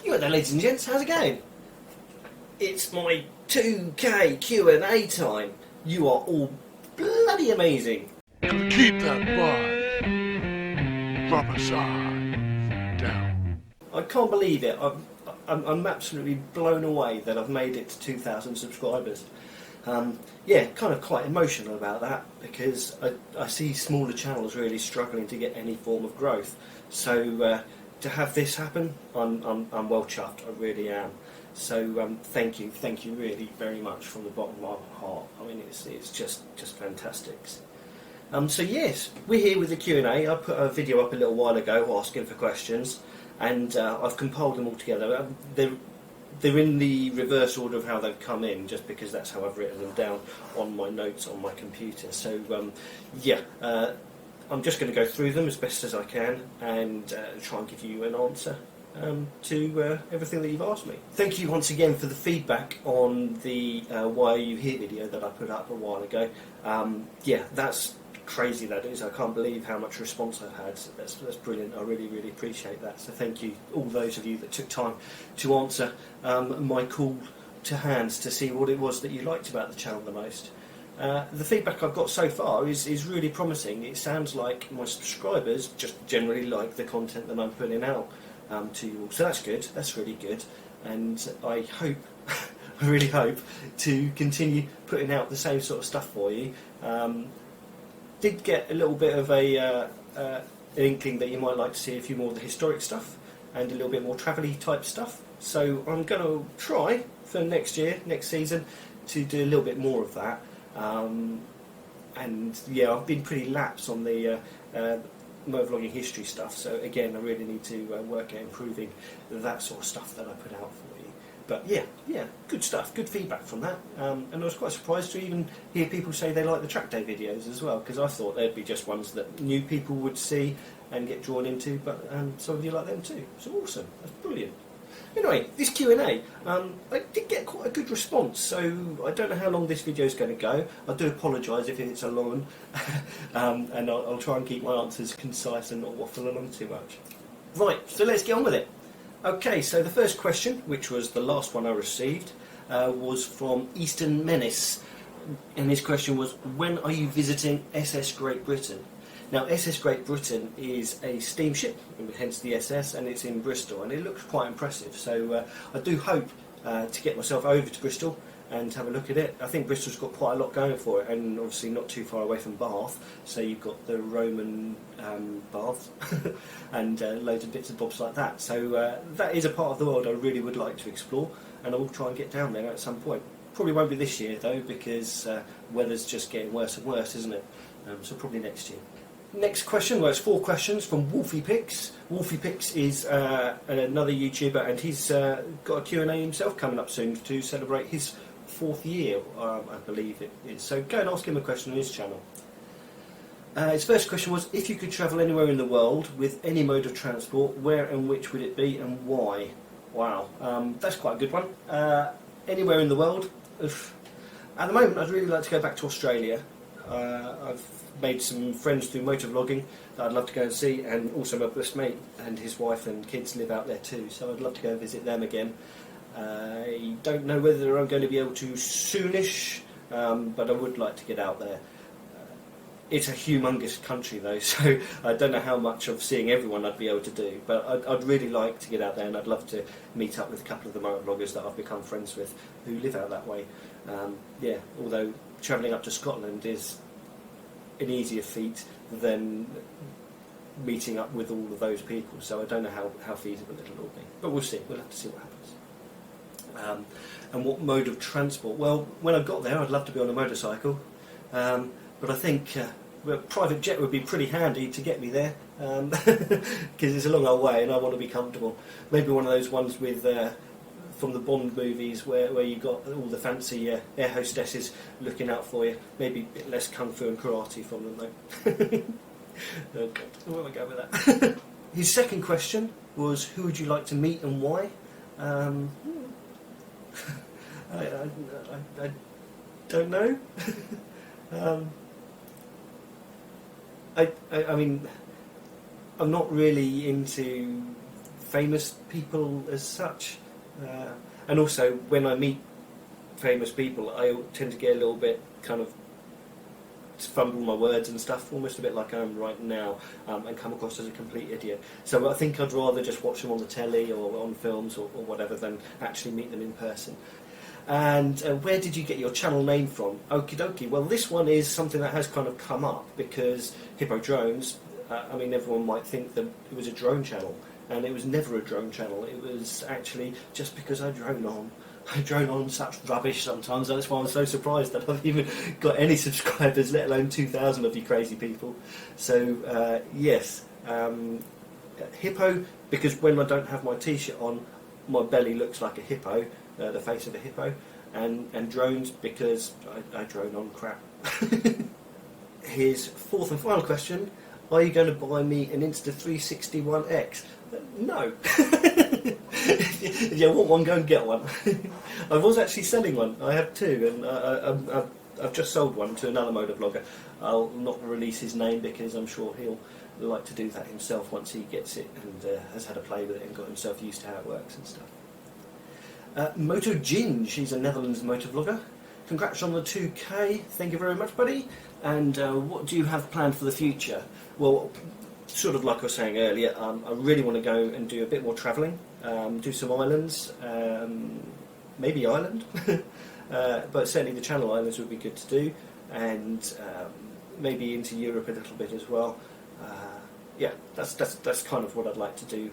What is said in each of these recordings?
You got there, ladies and gents, how's it going? It's my 2K Q&A time. You are all bloody amazing. And keep that bar rubber side down. I can't believe it. I'm absolutely blown away that I've made it to 2,000 subscribers. Yeah, kind of quite emotional about that because I see smaller channels really struggling to get any form of growth. So to have this happen, I'm well chuffed. I really am. So thank you really very much from the bottom of my heart. I mean, it's just fantastic. So yes, we're here with the Q&A. I put a video up a little while ago asking for questions, and I've compiled them all together. They're in the reverse order of how they've come in, just because that's how I've written them down on my notes on my computer. So yeah, I'm just going to go through them as best as I can and try and give you an answer to everything that you've asked me. Thank you once again for the feedback on the Why Are You Here video that I put up a while ago. Yeah, that's crazy, that is. I can't believe how much response I've had. That's brilliant. I really appreciate that. So thank you, all those of you that took time to answer my call to hands to see what it was that you liked about the channel the most. The feedback I've got so far is really promising. It sounds like my subscribers just generally like the content that I'm putting out to you all. So that's good. That's really good. And I hope, I really hope, to continue putting out the same sort of stuff for you. Did get a little bit of an inkling that you might like to see a few more of the historic stuff and a little bit more travel-y type stuff. So I'm going to try for next year, next season, to do a little bit more of that. And yeah, I've been pretty lax on the motovlogging history stuff. So again, I really need to work at improving that sort of stuff that I put out for you. But yeah, good stuff, good feedback from that. And I was quite surprised to even hear people say they like the track day videos as well, because I thought they'd be just ones that new people would see and get drawn into, but some of you like them too. So awesome, that's brilliant. Anyway, this Q&A, I did get quite a good response, so I don't know how long this video is going to go. I do apologise if it's a long one, and I'll try and keep my answers concise and not waffle along too much. Right, so let's get on with it. Okay, so the first question, which was the last one I received, was from Eastern Menace, and his question was, when are you visiting SS Great Britain? Now, SS Great Britain is a steamship, hence the SS, and it's in Bristol, and it looks quite impressive. So I do hope to get myself over to Bristol and have a look at it. I think Bristol's got quite a lot going for it, and obviously not too far away from Bath. So you've got the Roman baths and loads of bits and bobs like that. So that is a part of the world I really would like to explore, and I will try and get down there at some point. Probably won't be this year though, because weather's just getting worse and worse, isn't it? So probably next year. Next question, well, it's 4 questions from Wolfie Pics. Wolfie Pics is another YouTuber, and he's got a Q&A himself coming up soon to celebrate his 4th year, I believe it is. So go and ask him a question on his channel. His first question was, if you could travel anywhere in the world with any mode of transport, where and which would it be and why? Wow, that's quite a good one. Anywhere in the world? At the moment, I'd really like to go back to Australia. I've made some friends through motovlogging that I'd love to go and see, and also my best mate and his wife and kids live out there too, so I'd love to go and visit them again. I don't know whether I'm going to be able to soonish, but I would like to get out there. It's a humongous country though, so I don't know how much of seeing everyone I'd be able to do, but I'd really like to get out there, and I'd love to meet up with a couple of the motovloggers that I've become friends with who live out that way. Yeah, although travelling up to Scotland is an easier feat than meeting up with all of those people, so I don't know how feasible it'll all be, but we'll see. We'll have to see what happens. And what mode of transport? Well, when I got there, I'd love to be on a motorcycle, but I think a private jet would be pretty handy to get me there, because it's a long old way and I want to be comfortable. Maybe one of those ones with from the Bond movies where you got all the fancy air hostesses looking out for you. Maybe a bit less kung fu and karate from them though. Oh God, where am I going with that? His second question was, who would you like to meet and why? I don't know. I mean, I'm not really into famous people as such. And also, when I meet famous people, I tend to get a little bit kind of fumble my words and stuff, almost a bit like I am right now, and come across as a complete idiot. So I think I'd rather just watch them on the telly or on films or whatever than actually meet them in person. And where did you get your channel name from? Okie dokie. Well, this one is something that has kind of come up because Hippo-Drones, I mean, everyone might think that it was a drone channel, and it was never a drone channel. It was actually just because I drone on such rubbish sometimes. That's why I'm so surprised that I've even got any subscribers, let alone 2,000 of you crazy people. So, yes, Hippo, because when I don't have my t-shirt on, my belly looks like a hippo, the face of a hippo, and drones, because I drone on crap. Here's fourth and final question. Are you going to buy me an Insta360 One X? No. If you want one, go and get one. I was actually selling one. I have two, and I've just sold one to another motovlogger. I'll not release his name because I'm sure he'll like to do that himself once he gets it and has had a play with it and got himself used to how it works and stuff. MotoGinji, she's a Netherlands motovlogger. Congrats on the 2K. Thank you very much, buddy. And what do you have planned for the future? Well, sort of like I was saying earlier, I really want to go and do a bit more travelling, do some islands, maybe Ireland, but certainly the Channel Islands would be good to do, and maybe into Europe a little bit as well. Yeah, that's kind of what I'd like to do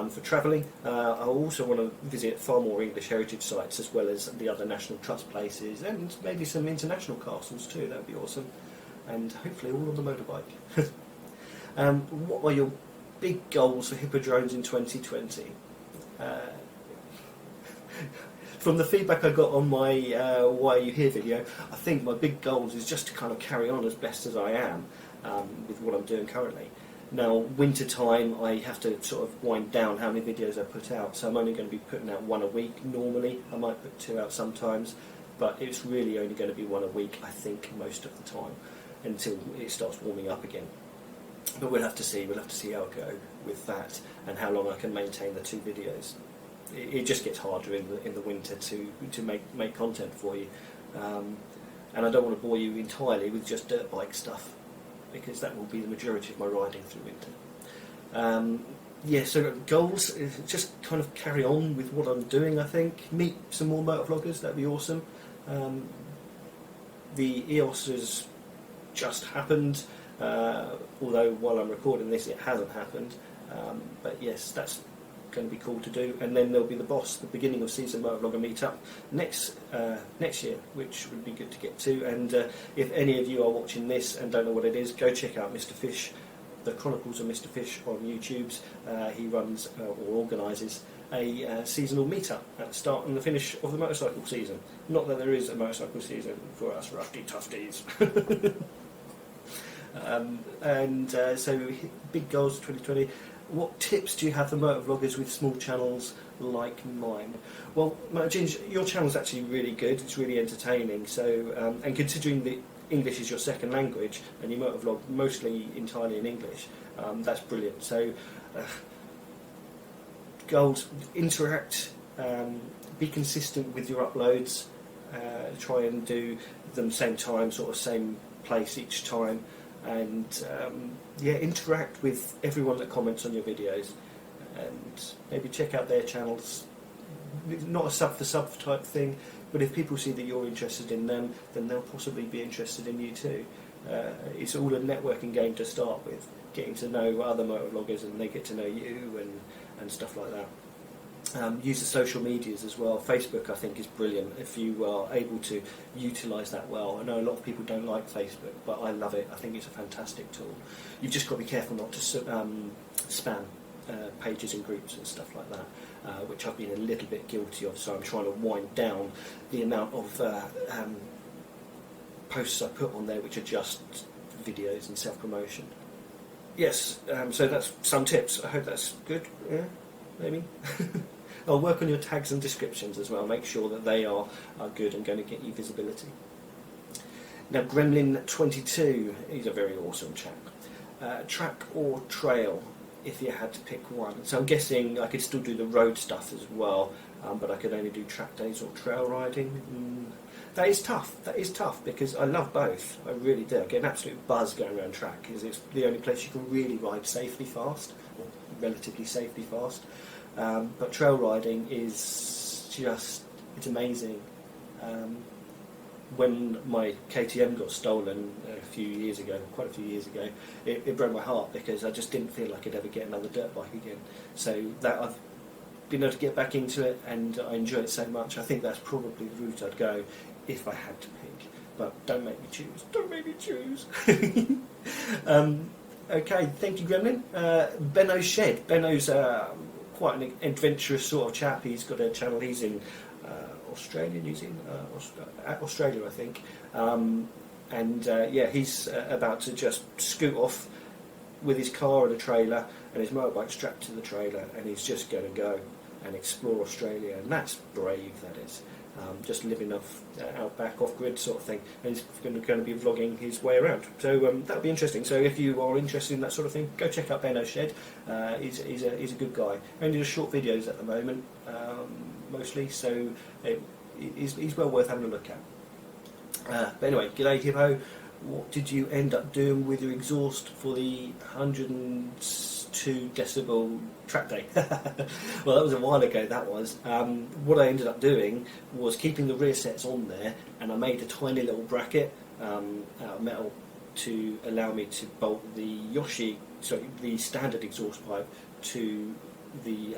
for travelling. I also want to visit far more English heritage sites as well as the other National Trust places, and maybe some international castles too. That would be awesome, and hopefully all on the motorbike. What are your big goals for Hippo-Drones in 2020? From the feedback I got on my Why Are You Here video, I think my big goals is just to kind of carry on as best as I am with what I'm doing currently. Now, winter time, I have to sort of wind down how many videos I put out, so I'm only going to be putting out one a week normally. I might put two out sometimes, but it's really only going to be one a week, I think, most of the time, until it starts warming up again. But we'll have to see. We'll have to see how it goes with that and how long I can maintain the two videos. It just gets harder in the winter to make content for you, and I don't want to bore you entirely with just dirt bike stuff, because that will be the majority of my riding through winter. Yeah, so goals is just kind of carry on with what I'm doing. I think meet some more motovloggers. That'd be awesome. The EOS has just happened. Although while I'm recording this it hasn't happened, but yes, that's going to be cool to do. And then there'll be the Boss, the beginning of season motovlogger meetup next year, which would be good to get to. And if any of you are watching this and don't know what it is, go check out Mr. Fish, the Chronicles of Mr. Fish on YouTube. He runs or organises a seasonal meetup at the start and the finish of the motorcycle season. Not that there is a motorcycle season for us rusty tufties. So big goals for 2020. What tips do you have for motovloggers with small channels like mine? Well, MotoGinji, your channel's actually really good. It's really entertaining. So, and considering that English is your second language and you motovlog mostly entirely in English, that's brilliant. So, goals: interact, be consistent with your uploads, try and do them same time, sort of same place each time. And yeah, interact with everyone that comments on your videos, and maybe check out their channels. Not a sub for sub type thing, but if people see that you're interested in them, then they'll possibly be interested in you too. It's all a networking game to start with, getting to know other motovloggers and they get to know you and stuff like that. Use the social medias as well. Facebook, I think, is brilliant if you are able to utilise that well. I know a lot of people don't like Facebook, but I love it. I think it's a fantastic tool. You've just got to be careful not to spam pages and groups and stuff like that, which I've been a little bit guilty of, so I'm trying to wind down the amount of posts I put on there which are just videos and self-promotion. Yes, so that's some tips. I hope that's good. Yeah, maybe. I'll work on your tags and descriptions as well, make sure that they are good and going to get you visibility. Now, Gremlin22, he's a very awesome chap. Track or trail? if you had to pick one. So I'm guessing I could still do the road stuff as well, but I could only do track days or trail riding. That is tough. That is tough because I love both. I really do. I get an absolute buzz going around track because it's the only place you can really ride safely fast, or relatively safely fast. But trail riding is just, it's amazing. When my KTM got stolen quite a few years ago, it broke my heart because I just didn't feel like I'd ever get another dirt bike again. So that I've been able to get back into it, and I enjoy it so much. I think that's probably the route I'd go if I had to pick. But don't make me choose. Don't make me choose. Okay, thank you, Gremlin. Benno's Shed. Benno's quite an adventurous sort of chap. He's got a channel. He's in Australia, New Zealand, Australia, I think. He's about to just scoot off with his car and a trailer and his motorbike strapped to the trailer, and he's just going to go and explore Australia, and that's brave, that is. Just living off outback, off-grid sort of thing, and he's going to be vlogging his way around. So that'll be interesting. So if you are interested in that sort of thing, go check out Benno's Shed. He's a good guy. Only does short videos at the moment, mostly, so he's well worth having a look at. But anyway, g'day Hippo. What did you end up doing with your exhaust for the 102 decibel track day? Well, that was a while ago, that was. What I ended up doing was keeping the rear sets on there, and I made a tiny little bracket out of metal to allow me to bolt the the standard exhaust pipe to the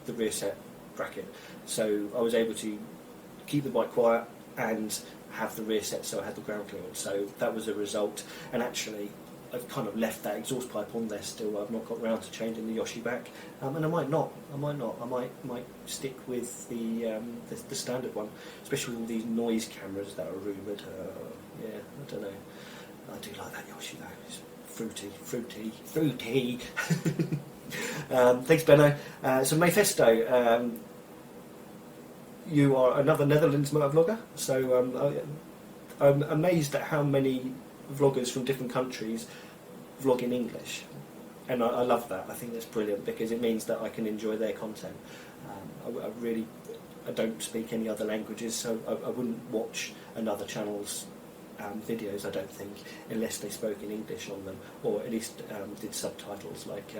rear set bracket. So I was able to keep the bike quiet and have the rear set, so I had the ground clearance. So that was a result. And actually, I've kind of left that exhaust pipe on there still. I've not got round to changing the Yoshi back, and I might not. I might stick with the standard one, especially with all these noise cameras that are rumoured. Yeah, I don't know. I do like that Yoshi though. It's fruity. Thanks, Benno. So Meifesto. You are another Netherlands motovlogger, so I'm amazed at how many vloggers from different countries vlog in English, and I love that. I think that's brilliant because it means that I can enjoy their content. I don't speak any other languages, so I wouldn't watch another channel's videos, I don't think, unless they spoke in English on them, or at least did subtitles, like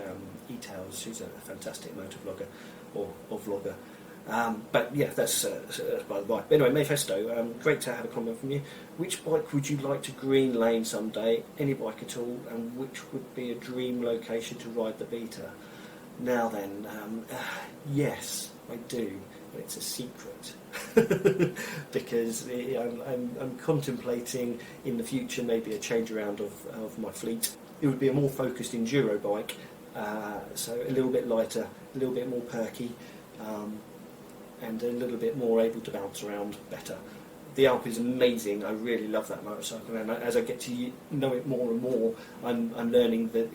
E-Tales, who's a fantastic motovlogger or vlogger. But yeah, that's by the by. But anyway, Meifesto, great to have a comment from you. Which bike would you like to green lane someday? Any bike at all? And which would be a dream location to ride the Beta? Now then, yes, I do, but it's a secret. Because I'm contemplating in the future maybe a change around of my fleet. It would be a more focused enduro bike, so a little bit lighter, a little bit more perky, and a little bit more able to bounce around better. The Alp is amazing. I really love that motorcycle, and as I get to know it more and more, I'm learning that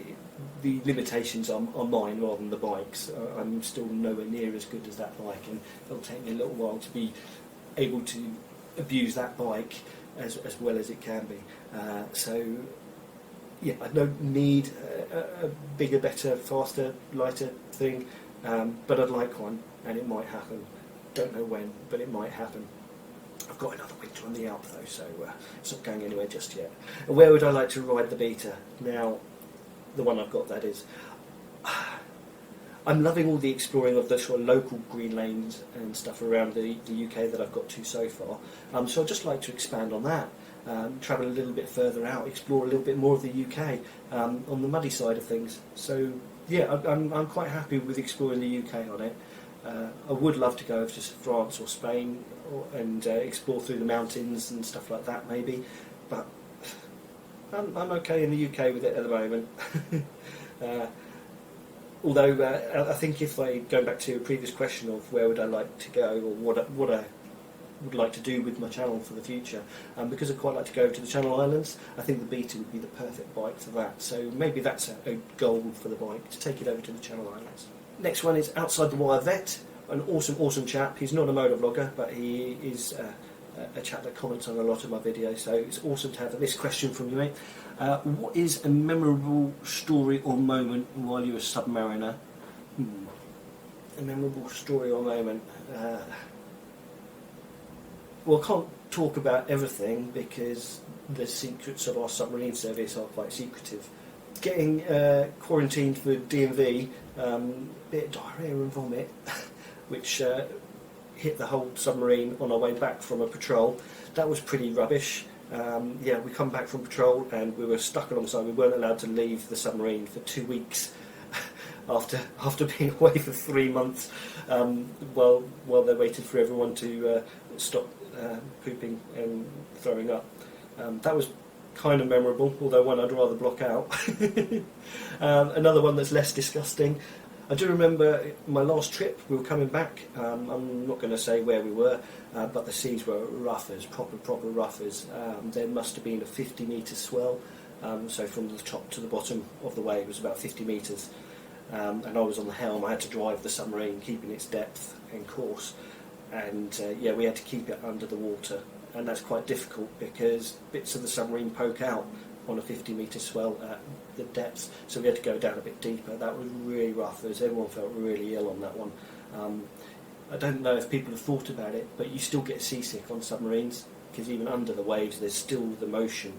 the limitations are mine rather than the bike's. I'm still nowhere near as good as that bike, and it'll take me a little while to be able to abuse that bike as well as it can be. So yeah, I don't need a bigger, better, faster, lighter thing, but I'd like one, and it might happen. Don't know when, but it might happen. I've got another winter on the Alp though, so it's not going anywhere just yet. And where would I like to ride the Beta? Now, the one I've got, that is. I'm loving all the exploring of the sort of local green lanes and stuff around the UK that I've got to so far. So I'd just like to expand on that. Travel a little bit further out, explore a little bit more of the UK on the muddy side of things. So yeah, I'm quite happy with exploring the UK on it. I would love to go over to France or Spain and explore through the mountains and stuff like that maybe, but I'm okay in the UK with it at the moment. Although I think if going back to a previous question of where would I like to go, or what I would like to do with my channel for the future, because I quite like to go to the Channel Islands, I think the Beta would be the perfect bike for that. So maybe that's a goal for the bike, to take it over to the Channel Islands. Next one is Outside the Wire Vet, an awesome chap. He's not a motovlogger, but he is a chap that comments on a lot of my videos, so it's awesome to have this question from you, mate. What is a memorable story or moment while you're a submariner? A memorable story or moment? Well, I can't talk about everything because the secrets of our submarine service are quite secretive. Getting quarantined for DMV, bit of diarrhoea and vomit, which hit the whole submarine on our way back from a patrol. That was pretty rubbish. Yeah, we come back from patrol and we were stuck alongside. We weren't allowed to leave the submarine for 2 weeks after being away for 3 months, while they waited for everyone to stop pooping and throwing up. That was kind of memorable, although one I'd rather block out. Another one that's less disgusting. I do remember my last trip, we were coming back. I'm not going to say where we were, but the seas were rough as, proper rough as. There must have been a 50-metre swell, so from the top to the bottom of the wave was about 50 metres. And I was on the helm. I had to drive the submarine, keeping its depth and course. And yeah, we had to keep it under the water. And that's quite difficult because bits of the submarine poke out on a 50-metre swell at the depths, so we had to go down a bit deeper. That was really rough, as everyone felt really ill on that one. I don't know if people have thought about it, but you still get seasick on submarines because even under the waves there's still the motion,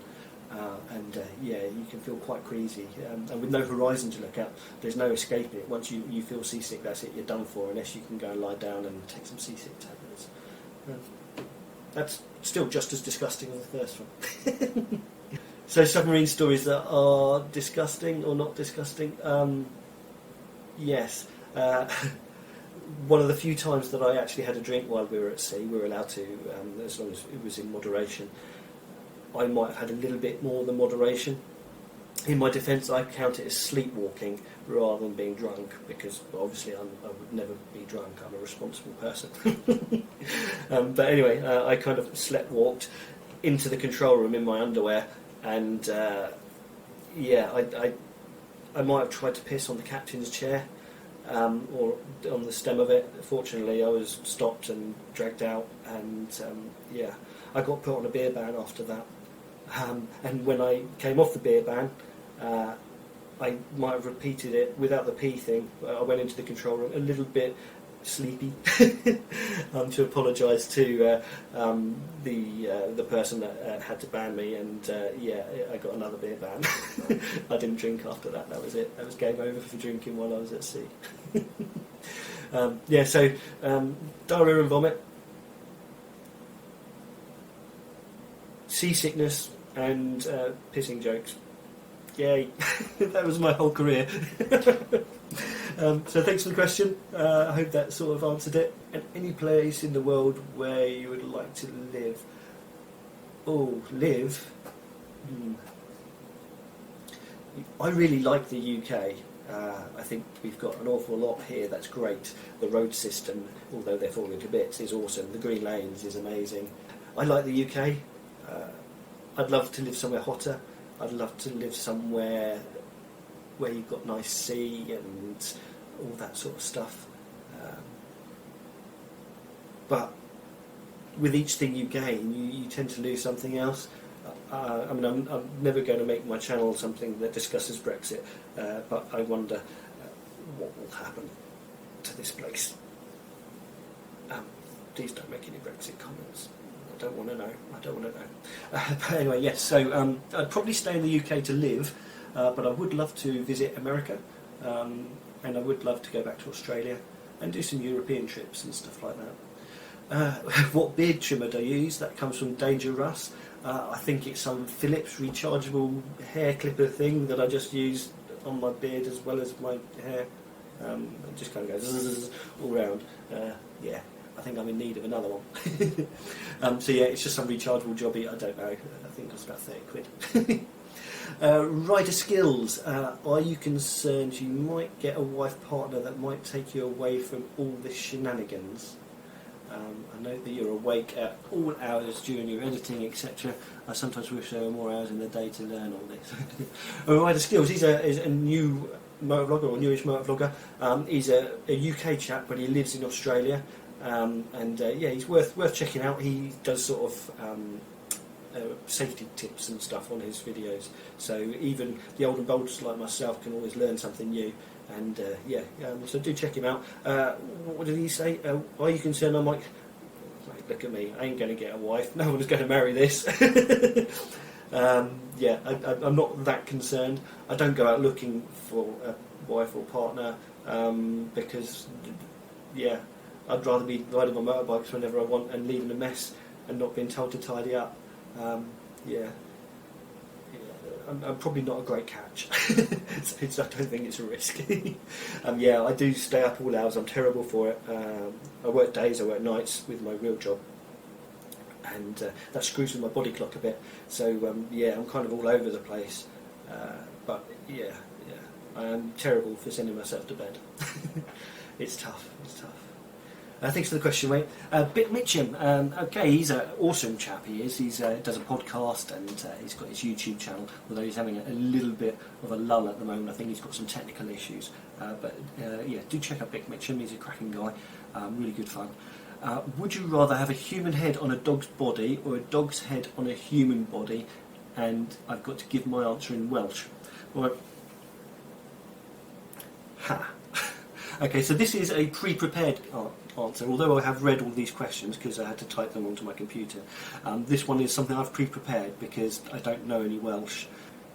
and yeah, you can feel quite queasy, and with no horizon to look at, there's no escaping it. Once you feel seasick, that's it, you're done for, unless you can go and lie down and take some seasick tablets. That's still just as disgusting as the first one. So submarine stories that are disgusting or not disgusting? Yes. One of the few times that I actually had a drink while we were at sea, we were allowed to, as long as it was in moderation. I might have had a little bit more than moderation. In my defence, I count it as sleepwalking rather than being drunk, because obviously I would never be drunk. I'm a responsible person. But anyway, I kind of slept-walked into the control room in my underwear, and yeah, I might have tried to piss on the captain's chair, or on the stem of it. Fortunately, I was stopped and dragged out, and yeah, I got put on a beer ban after that. And when I came off the beer ban, I might have repeated it without the pee thing. I went into the control room a little bit sleepy to apologise to the person that had to ban me, and yeah, I got another beer ban. I didn't drink after that. That was it. That was game over for drinking while I was at sea. Yeah, so diarrhoea and vomit, seasickness, and pissing jokes. Yay. That was my whole career. So thanks for the question. I hope that sort of answered it. And any place in the world where you would like to live? Oh, live? I really like the UK. I think we've got an awful lot here that's great. The road system, although they're falling to bits, is awesome. The green lanes is amazing. I like the UK. I'd love to live somewhere hotter. I'd love to live somewhere where you've got nice sea and all that sort of stuff. But with each thing you gain, you tend to lose something else. I mean, I'm never going to make my channel something that discusses Brexit, but I wonder what will happen to this place. Please don't make any Brexit comments. I don't want to know. I don't want to know. But anyway, yes, so I'd probably stay in the UK to live, but I would love to visit America, and I would love to go back to Australia and do some European trips and stuff like that. What beard trimmer do I use? That comes from Danger Russ. I think it's some Philips rechargeable hair clipper thing that I just use on my beard as well as my hair. It just kind of goes zzz all round. Yeah, I think I'm in need of another one. So yeah, it's just some rechargeable jobby. I don't know. I think it was about 30 quid. Rider skills. Are you concerned you might get a wife partner that might take you away from all this shenanigans? I know that you're awake at all hours during your editing, etc. I sometimes wish there were more hours in the day to learn all this. Rider skills. He's a new motovlogger, or newish motovlogger. He's a UK chap, but he lives in Australia. Yeah, he's worth checking out. He does sort of safety tips and stuff on his videos, so even the old and bolts like myself can always learn something new. And so do check him out. What did he say? Are you concerned? I'm like, look at me, I ain't going to get a wife. No one's going to marry this. I'm not that concerned. I don't go out looking for a wife or partner because, I'd rather be riding on motorbikes whenever I want and leaving a mess and not being told to tidy up. I'm probably not a great catch. I don't think it's a risk. I do stay up all hours. I'm terrible for it. I work days, I work nights with my real job, and that screws with my body clock a bit. So I'm kind of all over the place. I am terrible for sending myself to bed. It's tough. Thanks for the question, mate. Bick Mitchum, he's an awesome chap, he is. He does a podcast and he's got his YouTube channel, although he's having a little bit of a lull at the moment. I think he's got some technical issues. Do check out Bick Mitchum, he's a cracking guy, really good fun. Would you rather have a human head on a dog's body or a dog's head on a human body? And I've got to give my answer in Welsh. Right. Ha. Okay, so this is a pre-prepared answer, although I have read all these questions because I had to type them onto my computer. This one is something I've pre-prepared because I don't know any Welsh.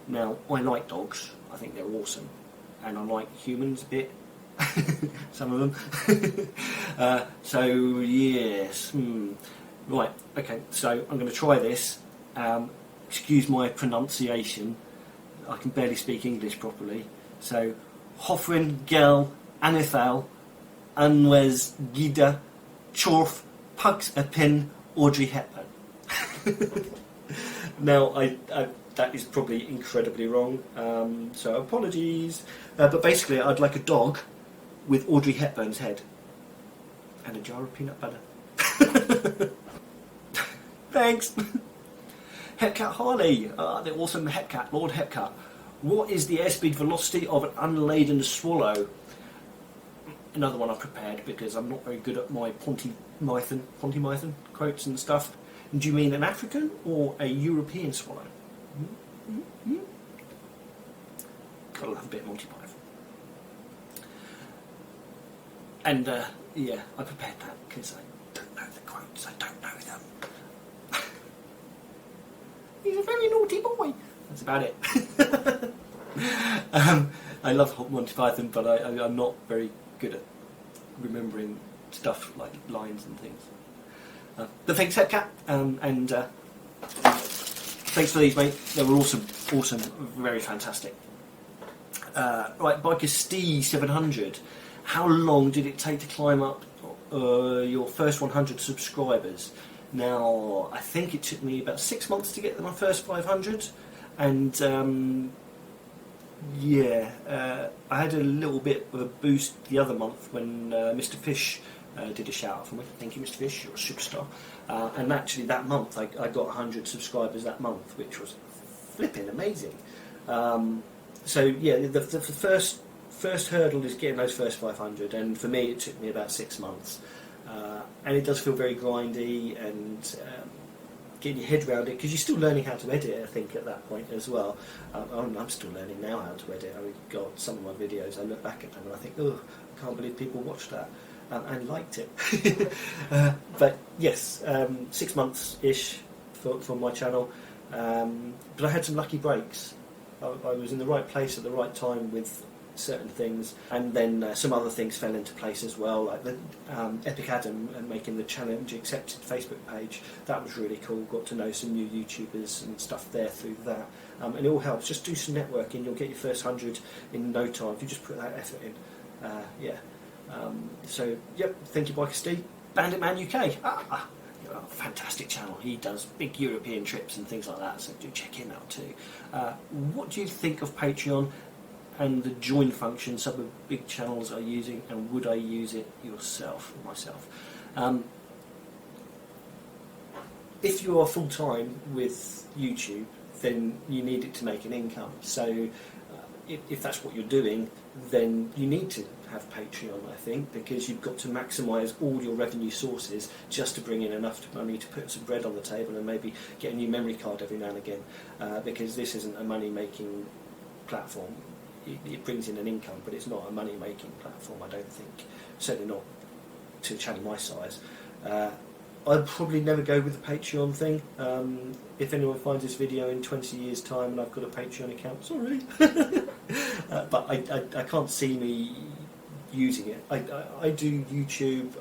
Now, I like dogs, I think they're awesome, and I like humans a bit, some of them. Yes. Right, okay, so I'm going to try this. Excuse my pronunciation, I can barely speak English properly. So, Hoffrin Gel Anithal Anwes Gida Chorf Pugs a Pin Audrey Hepburn. Now, that is probably incredibly wrong, so apologies. But basically, I'd like a dog with Audrey Hepburn's head and a jar of peanut butter. Thanks. Hepcat Harley, the awesome Hepcat, Lord Hepcat. What is the airspeed velocity of an unladen swallow? Another one I prepared because I'm not very good at my Ponty Mython quotes and stuff. Do you mean an African or a European swallow? Gotta love a bit of Monty Python. And I prepared that because I don't know the quotes, I don't know them. He's a very naughty boy. That's about it. I love Monty Python, but I'm not very good at remembering stuff like lines and things. But thanks, Hepcat, and thanks for these, mate. They were awesome, very fantastic. Right, Biker Stee 700. How long did it take to climb up your first 100 subscribers? Now, I think it took me about 6 months to get to my first 500, and I had a little bit of a boost the other month when Mr. Fish did a shout out for me. Thank you, Mr. Fish, you're a superstar. And actually that month I got 100 subscribers that month, which was flipping amazing. The first hurdle is getting those first 500, and for me it took me about 6 months. And it does feel very grindy, and getting your head around it, because you're still learning how to edit, I think, at that point as well. I'm still learning now how to edit. I mean, God, some of my videos, I look back at them and I think, oh, I can't believe people watched that and liked it. But yes, 6 months-ish for my channel. But I had some lucky breaks. I was in the right place at the right time with certain things, and then some other things fell into place as well, like the EpicAdam and making the challenge accepted Facebook page. That was really cool. Got to know some new YouTubers and stuff there through that, and it all helps. Just do some networking, you'll get your first 100 in no time if you just put that effort in. Thank you, Biker Steve. Banditmanuk, fantastic channel. He does big European trips and things like that, so do check him out too. What do you think of Patreon and the join function some of the big channels are using, and would I use it myself? If you are full-time with YouTube, then you need it to make an income. So if that's what you're doing, then you need to have Patreon, I think, because you've got to maximise all your revenue sources just to bring in enough money to put some bread on the table and maybe get a new memory card every now and again, because this isn't a money-making platform. It brings in an income, but it's not a money-making platform, I don't think. Certainly not to a channel my size. I'd probably never go with the Patreon thing. If anyone finds this video in 20 years' time and I've got a Patreon account, sorry. But I can't see me using it. I do YouTube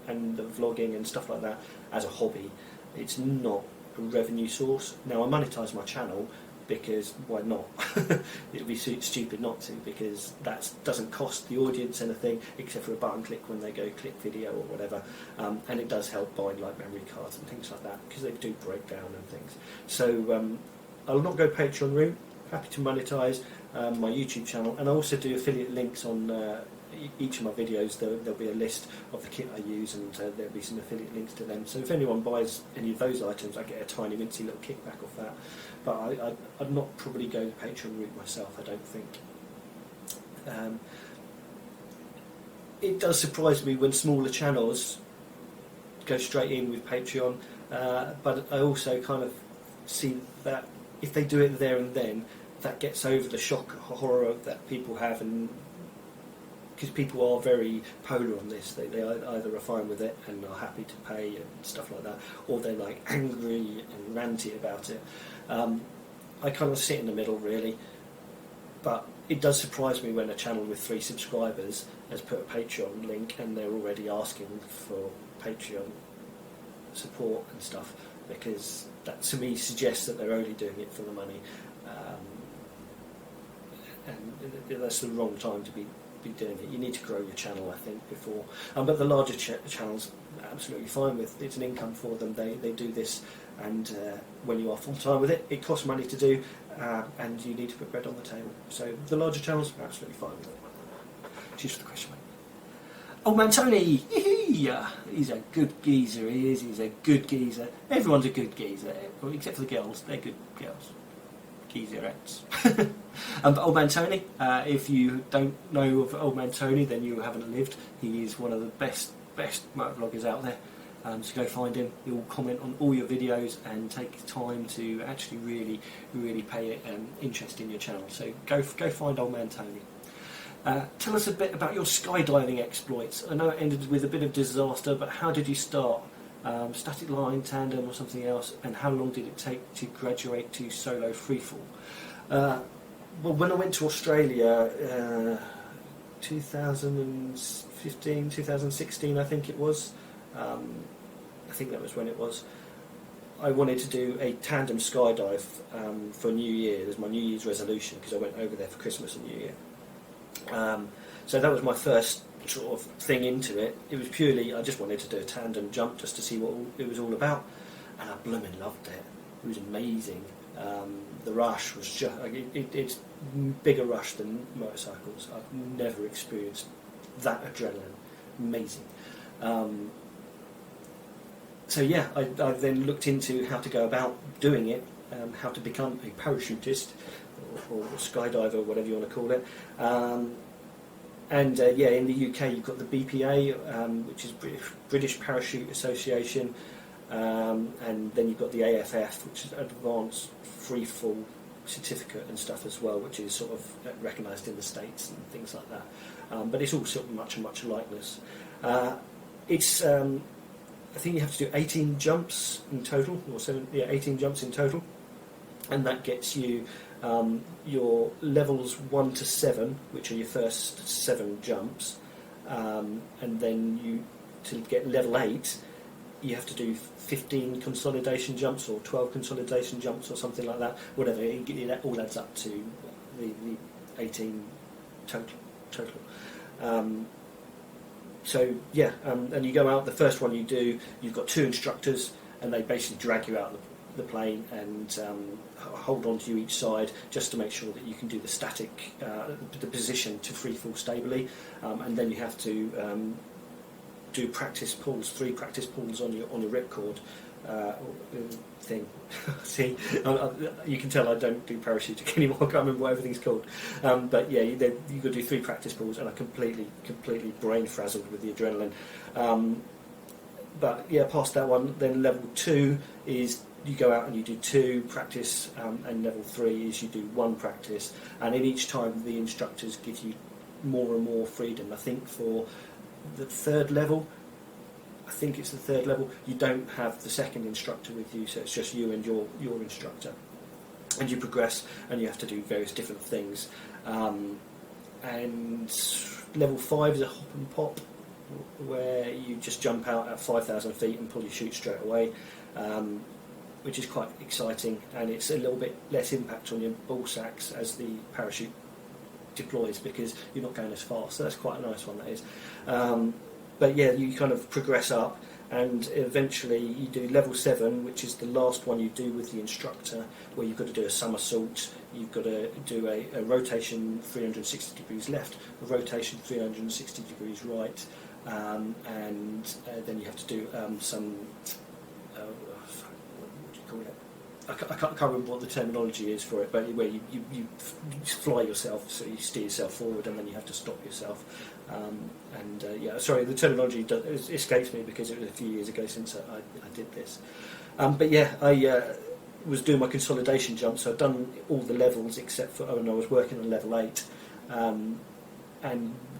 and the vlogging and stuff like that as a hobby. It's not a revenue source. Now, I monetise my channel because why not? It would be stupid not to, because that doesn't cost the audience anything except for a button click when they go click video or whatever, and it does help buy like memory cards and things like that because they do break down and things. So I'll not go Patreon route. Happy to monetise my YouTube channel, and I also do affiliate links on each of my videos. There'll be a list of the kit I use, and there'll be some affiliate links to them. So if anyone buys any of those items, I get a tiny mincy little kickback off that. But I'd not probably go the Patreon route myself, I don't think. It does surprise me when smaller channels go straight in with Patreon, but I also kind of see that if they do it there and then, that gets over the shock horror that people have, and because people are very polar on this. They either are fine with it and are happy to pay and stuff like that, or they're like angry and ranty about it. I kind of sit in the middle, really, but it does surprise me when a channel with 3 subscribers has put a Patreon link and they're already asking for Patreon support and stuff, because that to me suggests that they're only doing it for the money, and that's the wrong time to be doing it. You need to grow your channel, I think, before. But the larger channels, absolutely fine with. It's an income for them. They do this, and when you are full time with it, it costs money to do, and you need to put bread on the table. So the larger channels, absolutely fine with it. Cheers for the question, mate. OldManTony, he's a good geezer. He is. He's a good geezer. Everyone's a good geezer, except for the girls. They're good girls. Geezerettes. But OldManTony, if you don't know of OldManTony, then you haven't lived. He is one of the best motovloggers out there. So go find him. He'll comment on all your videos and take time to actually really pay interest in your channel. So go find OldManTony. Tell us a bit about your skydiving exploits. I know it ended with a bit of disaster, but how did you start? Static line, tandem or something else, and how long did it take to graduate to solo freefall? Well, when I went to Australia, 2015, 2016 I think it was, I think that was when it was, I wanted to do a tandem skydive for New Year as my New Year's resolution, because I went over there for Christmas and New Year. So that was my first sort of thing into it. It was purely, I just wanted to do a tandem jump just to see what it was all about, and I blooming loved it. It was amazing. The rush was just, it's bigger rush than motorcycles. I've never experienced that adrenaline. Amazing. So yeah, I then looked into how to go about doing it, how to become a parachutist or skydiver, whatever you want to call it. And yeah, in the UK you've got the BPA, which is British Parachute Association, and then you've got the AFF, which is Advanced Freefall Certificate and stuff as well, which is sort of recognised in the States and things like that. But it's all sort of much likeness. It's I think you have to do 18 jumps in total, or 18 jumps in total, and that gets you your levels 1 to 7, which are your first 7 jumps, and then to get level 8, you have to do 15 consolidation jumps or 12 consolidation jumps or something like that. Whatever, it all adds up to the 18 total. So yeah, and you go out. The first one you do, you've got 2 instructors, and they basically drag you out the plane and hold on to you each side just to make sure that you can do the static, the position to free fall stably, and then you have to do practice pulls, 3 practice pulls on your ripcord thing. See, you can tell I don't do parachuting anymore. I can't remember what everything's called. But yeah, you've got to do 3 practice pulls, and I completely brain frazzled with the adrenaline. But yeah, past that one, then level 2 is you go out and you do 2 practice, and level 3 is you do 1 practice, and in each time the instructors give you more and more freedom. I think for the 3rd level, you don't have the second instructor with you, so it's just you and your instructor, and you progress and you have to do various different things. And level 5 is a hop and pop, where you just jump out at 5,000 feet and pull your chute straight away, which is quite exciting, and it's a little bit less impact on your ball sacks as the parachute deploys, because you're not going as fast, so that's quite a nice one, that is. But yeah, you kind of progress up, and eventually you do level 7, which is the last one you do with the instructor, where you've got to do a somersault, you've got to do a rotation 360 degrees left, a rotation 360 degrees right, and then you have to do some, what do you call it? I can't remember what the terminology is for it, but where you fly yourself, so you steer yourself forward and then you have to stop yourself. Yeah, sorry, the terminology escapes me because it was a few years ago since I did this. But yeah, I was doing my consolidation jump, so I'd done all the levels except for when I was working on level 8. And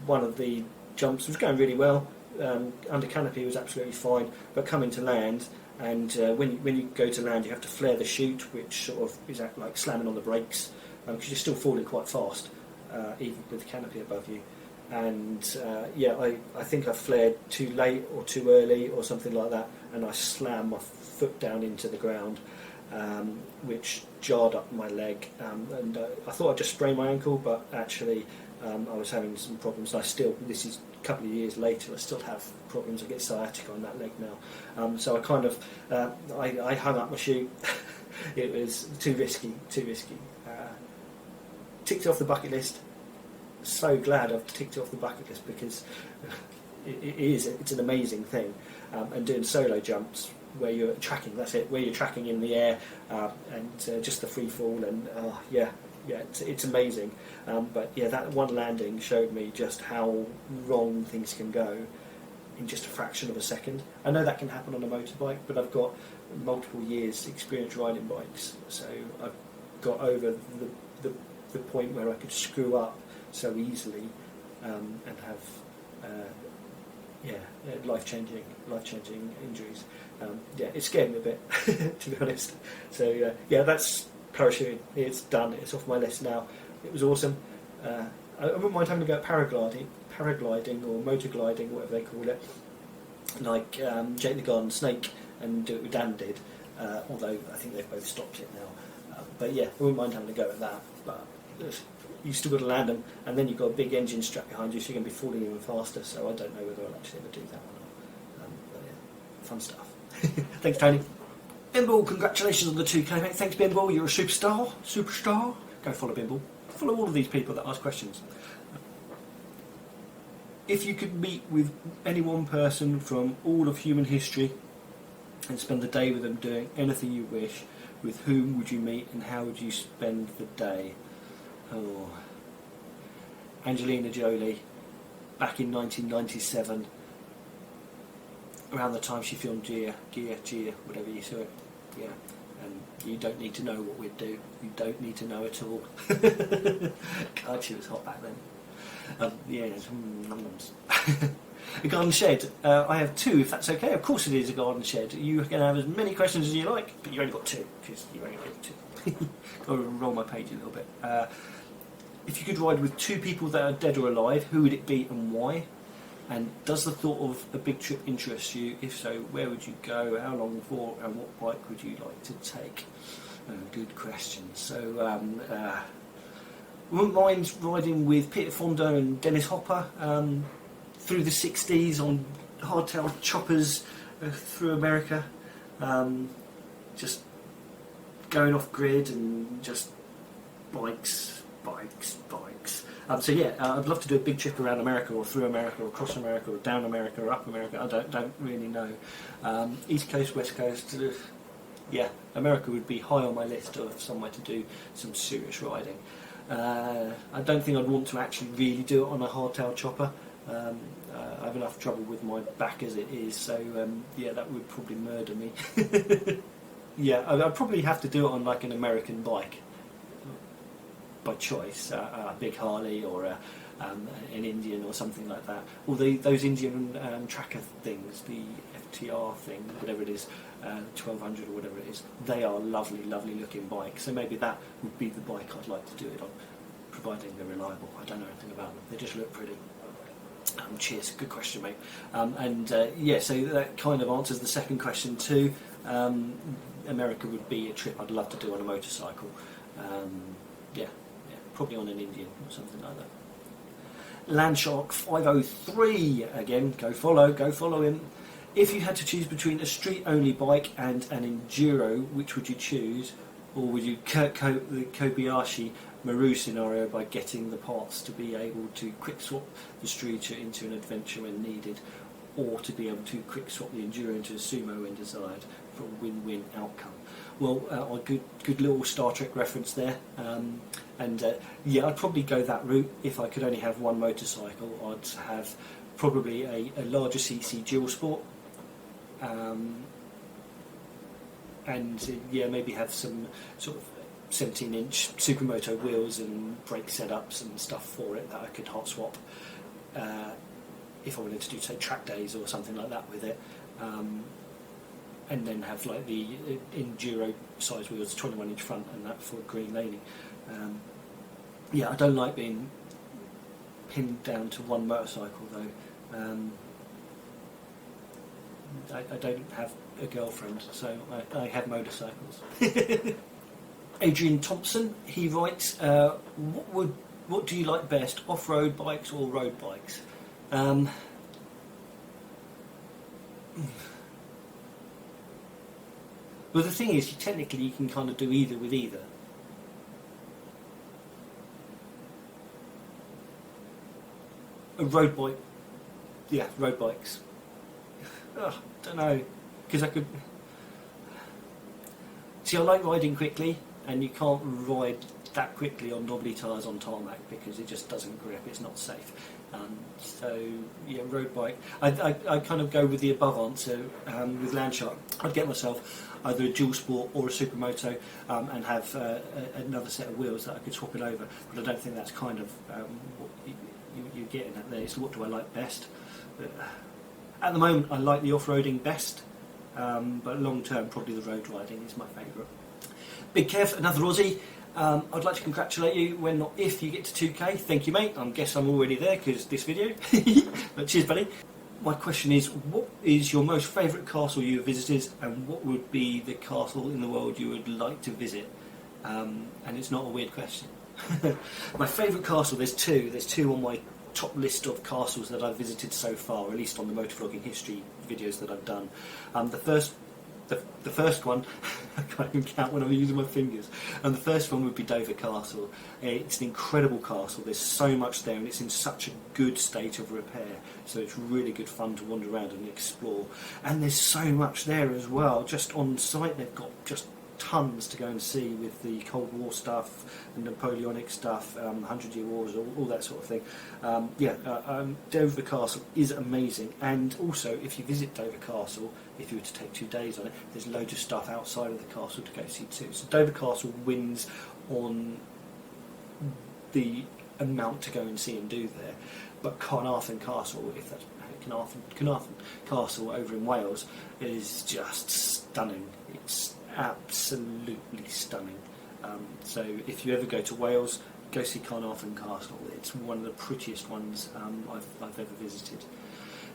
one of the jumps was going really well. Under canopy was absolutely fine, but coming to land, and when you go to land, you have to flare the chute, which sort of is like slamming on the brakes, because you're still falling quite fast, even with the canopy above you. And yeah, I think I flared too late or too early or something like that, and I slammed my foot down into the ground, which jarred up my leg, and I thought I'd just sprained my ankle, but actually I was having some problems. This is a couple of years later, I still have problems. I get sciatica on that leg now. So I kind of, I hung up my chute. It was too risky. Ticked it off the bucket list. So glad I've ticked it off the bucket list, because it's an amazing thing. And doing solo jumps where you're tracking, where you're tracking in the air, and just the free fall, and yeah, it's amazing. But yeah, that one landing showed me just how wrong things can go in just a fraction of a second. I know that can happen on a motorbike, but I've got multiple years experience riding bikes, so I've got over the point where I could screw up so easily, and have life-changing injuries. Yeah, it scared me a bit, to be honest. So yeah, that's parachuting. It's done. It's off my list now. It was awesome. I wouldn't mind having to go paragliding or motorgliding, whatever they call it, like Jake the Garden Snake, and do it with Dan did. Although I think they've both stopped it now. But yeah, I wouldn't mind having to go at that. But you still got to land them, and then you've got a big engine strap behind you, so you're going to be falling even faster. So I don't know whether I'll actually ever do that or not. But yeah, fun stuff. Thanks, Tony. Bimble, congratulations on the 2K, mate. Thanks, Bimble. You're a superstar. Go follow Bimble. Follow all of these people that ask questions. If you could meet with any one person from all of human history and spend the day with them doing anything you wish, with whom would you meet and how would you spend the day? Oh, Angelina Jolie, back in 1997, around the time she filmed Gia, whatever you saw it. Yeah, and you don't need to know what we'd do. You don't need to know at all. God, she was hot back then. Yeah, a garden shed. I have 2, if that's okay. Of course it is a garden shed. You can have as many questions as you like, but you only got 2, because you only got 2. Got to roll my page a little bit. If you could ride with 2 people that are dead or alive, who would it be and why? And does the thought of a big trip interest you? If so, where would you go? How long for? And what bike would you like to take? Good question. So, wouldn't mind riding with Peter Fonda and Dennis Hopper through the 60s on hardtail choppers through America. Just going off grid and just bikes. So yeah, I'd love to do a big trip around America, or through America, or across America, or down America, or up America. I don't really know. East Coast, West Coast. Yeah, America would be high on my list of somewhere to do some serious riding. I don't think I'd want to actually really do it on a hardtail chopper. I have enough trouble with my back as it is, so yeah, that would probably murder me. Yeah, I'd probably have to do it on like an American bike by choice, a big Harley or an Indian or something like that. Or those Indian tracker things, the FTR thing, whatever it is, 1200 or whatever it is, they are lovely, lovely looking bikes. So maybe that would be the bike I'd like to do it on, providing they're reliable. I don't know anything about them, they just look pretty. Cheers, good question, mate. Yeah, so that kind of answers the second question too. America would be a trip I'd love to do on a motorcycle. Yeah, probably on an Indian or something like that. Landshark 503 again. Go follow him. If you had to choose between a street-only bike and an enduro, which would you choose? Or would you cope the Kobayashi Maru scenario by getting the parts to be able to quick swap the streeter into an adventure when needed, or to be able to quick swap the enduro into a sumo when desired for a win-win outcome? Well, a good little Star Trek reference there. Yeah, I'd probably go that route. If I could only have one motorcycle, I'd have probably a larger CC dual sport. Yeah, maybe have some sort of 17-inch Supermoto wheels and brake setups and stuff for it that I could hot swap if I wanted to do, say, track days or something like that with it. And then have like the enduro size wheels, 21-inch front and that for green laning. Yeah, I don't like being pinned down to one motorcycle though. I don't have a girlfriend, so I have motorcycles. Adrian Thompson, he writes, what do you like best, off-road bikes or road bikes? Well, the thing is, technically you can kind of do either with either. A road bike, yeah, road bikes. Oh, don't know, because I could... See, I like riding quickly, and you can't ride that quickly on knobbly tyres on tarmac because it just doesn't grip, it's not safe. So, yeah, road bike. I kind of go with the above answer with Landshark. I'd get myself either a dual sport or a supermoto and have another set of wheels that I could swap it over, but I don't think that's kind of what you're getting at there. It's what do I like best. At the moment I like the off-roading best, but long term probably the road riding is my favourite. Big Kev, another Aussie. I'd like to congratulate you when not if you get to 2k. Thank you, mate. I guess I'm already there because this video. But cheers, buddy. My question is, what is your most favourite castle you have visited, and what would be the castle in the world you would like to visit? And it's not a weird question. My favourite castle, there's two. There's two on my top list of castles that I've visited so far, at least on the motovlogging history videos that I've done. The first one, I can't even count when I'm using my fingers, and the first one would be Dover Castle. It's an incredible castle, there's so much there and it's in such a good state of repair, so it's really good fun to wander around and explore. And there's so much there as well, just on site they've got just tons to go and see with the Cold War stuff, the Napoleonic stuff, 100-Year Wars, all that sort of thing. Dover Castle is amazing, and also if you visit Dover Castle, if you were to take 2 days on it, there's loads of stuff outside of the castle to go see too. So Dover Castle wins on the amount to go and see and do there, but Carnarvon Castle, if that's Carnarvon Castle over in Wales, is just stunning. It's absolutely stunning. So if you ever go to Wales, go see Carnarvon Castle. It's one of the prettiest ones I've ever visited.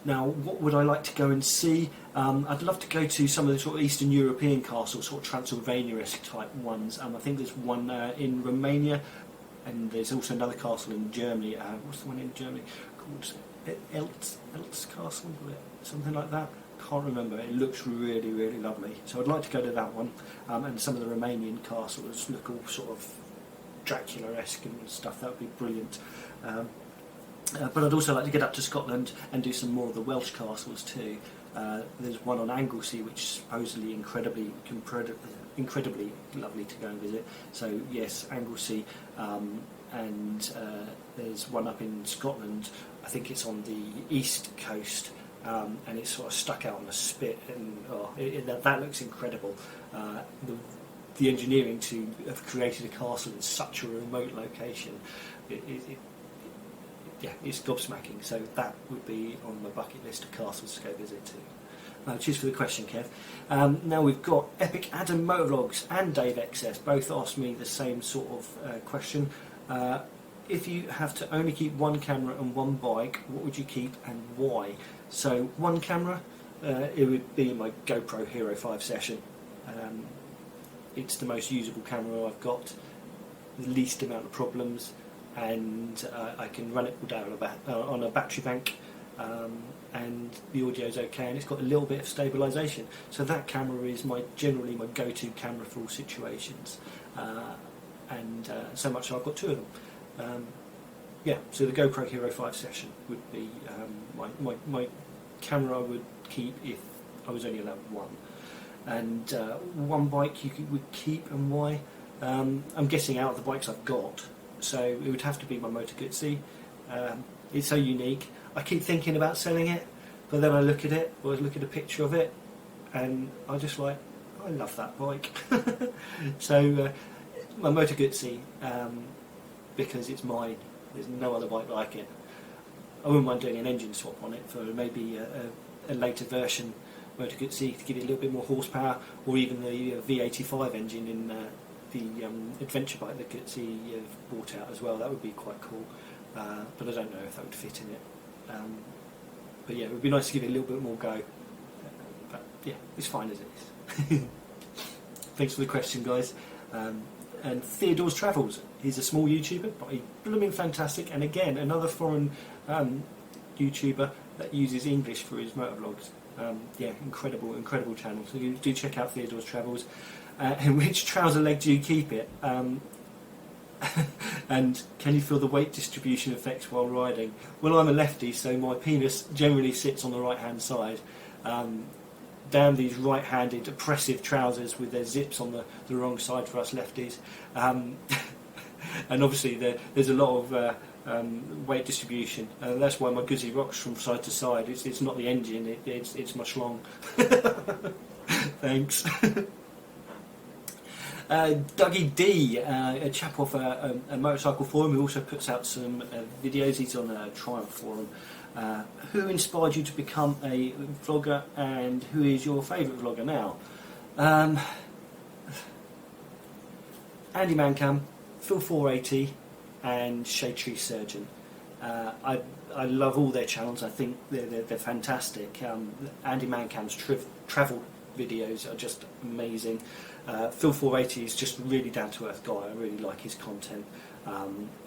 Now, what would I like to go and see? I'd love to go to some of the sort of Eastern European castles, sort of Transylvania-esque type ones. I think there's one in Romania, and there's also another castle in Germany. What's the one in Germany called? Eltz Castle, something like that. Can't remember. It looks really, really lovely. So I'd like to go to that one. And some of the Romanian castles look all sort of Dracula-esque and stuff. That would be brilliant. But I'd also like to get up to Scotland and do some more of the Welsh castles too. There's one on Anglesey which is supposedly incredibly lovely to go and visit. So yes, Anglesey, and there's one up in Scotland. I think it's on the east coast, and it's sort of stuck out on a spit, and that looks incredible. The engineering to have created a castle in such a remote location, it's gobsmacking. So that would be on my bucket list of castles to go visit too. Cheers for the question, Kev. Now we've got EpicAdam Motovlogs and Dave XS both asked me the same sort of question. If you have to only keep one camera and one bike, what would you keep and why? So one camera, it would be my GoPro Hero 5 Session. It's the most usable camera I've got, the least amount of problems, and I can run it all down on a battery bank, and the audio's okay, and it's got a little bit of stabilisation. So that camera is generally my go-to camera for all situations, and so much so I've got two of them. So the GoPro Hero 5 Session would be my camera I would keep if I was only allowed one. And one bike you would keep, and why? I'm guessing out of the bikes I've got, so it would have to be my Moto Guzzi. It's so unique. I keep thinking about selling it, but then I look at it, or I look at a picture of it, and I just like, I love that bike. So my Moto Guzzi, because it's mine. There's no other bike like it. I wouldn't mind doing an engine swap on it for maybe a later version Moto Guzzi to give it a little bit more horsepower, or even the V85 engine in the adventure bike that Guzzi brought out as well. That would be quite cool, but I don't know if that would fit in it. But yeah, it would be nice to give it a little bit more go. But yeah, it's fine as it is. Thanks for the question, guys. And Theodors Travels, he's a small YouTuber, but he's blooming fantastic. And again, another foreign YouTuber that uses English for his motovlogs. Incredible channel. So you do check out Theodors Travels. And which trouser leg do you keep it? And can you feel the weight distribution effects while riding? Well, I'm a lefty, so my penis generally sits on the right-hand side. Down these right-handed oppressive trousers with their zips on the wrong side for us lefties. And obviously there's a lot of weight distribution. That's why my Guzzi rocks from side to side. It's not the engine, it's my schlong. Thanks. Dougie D, a chap off a motorcycle forum who also puts out some videos. He's on a Triumph forum. Who inspired you to become a vlogger, and who is your favourite vlogger now? Andy Mancam, Phil 480 and Shade Tree Surgeon. I love all their channels. I think they're fantastic. Andy Mancam's travel videos are just amazing. Phil 480 is just a really down-to-earth guy. I really like his content.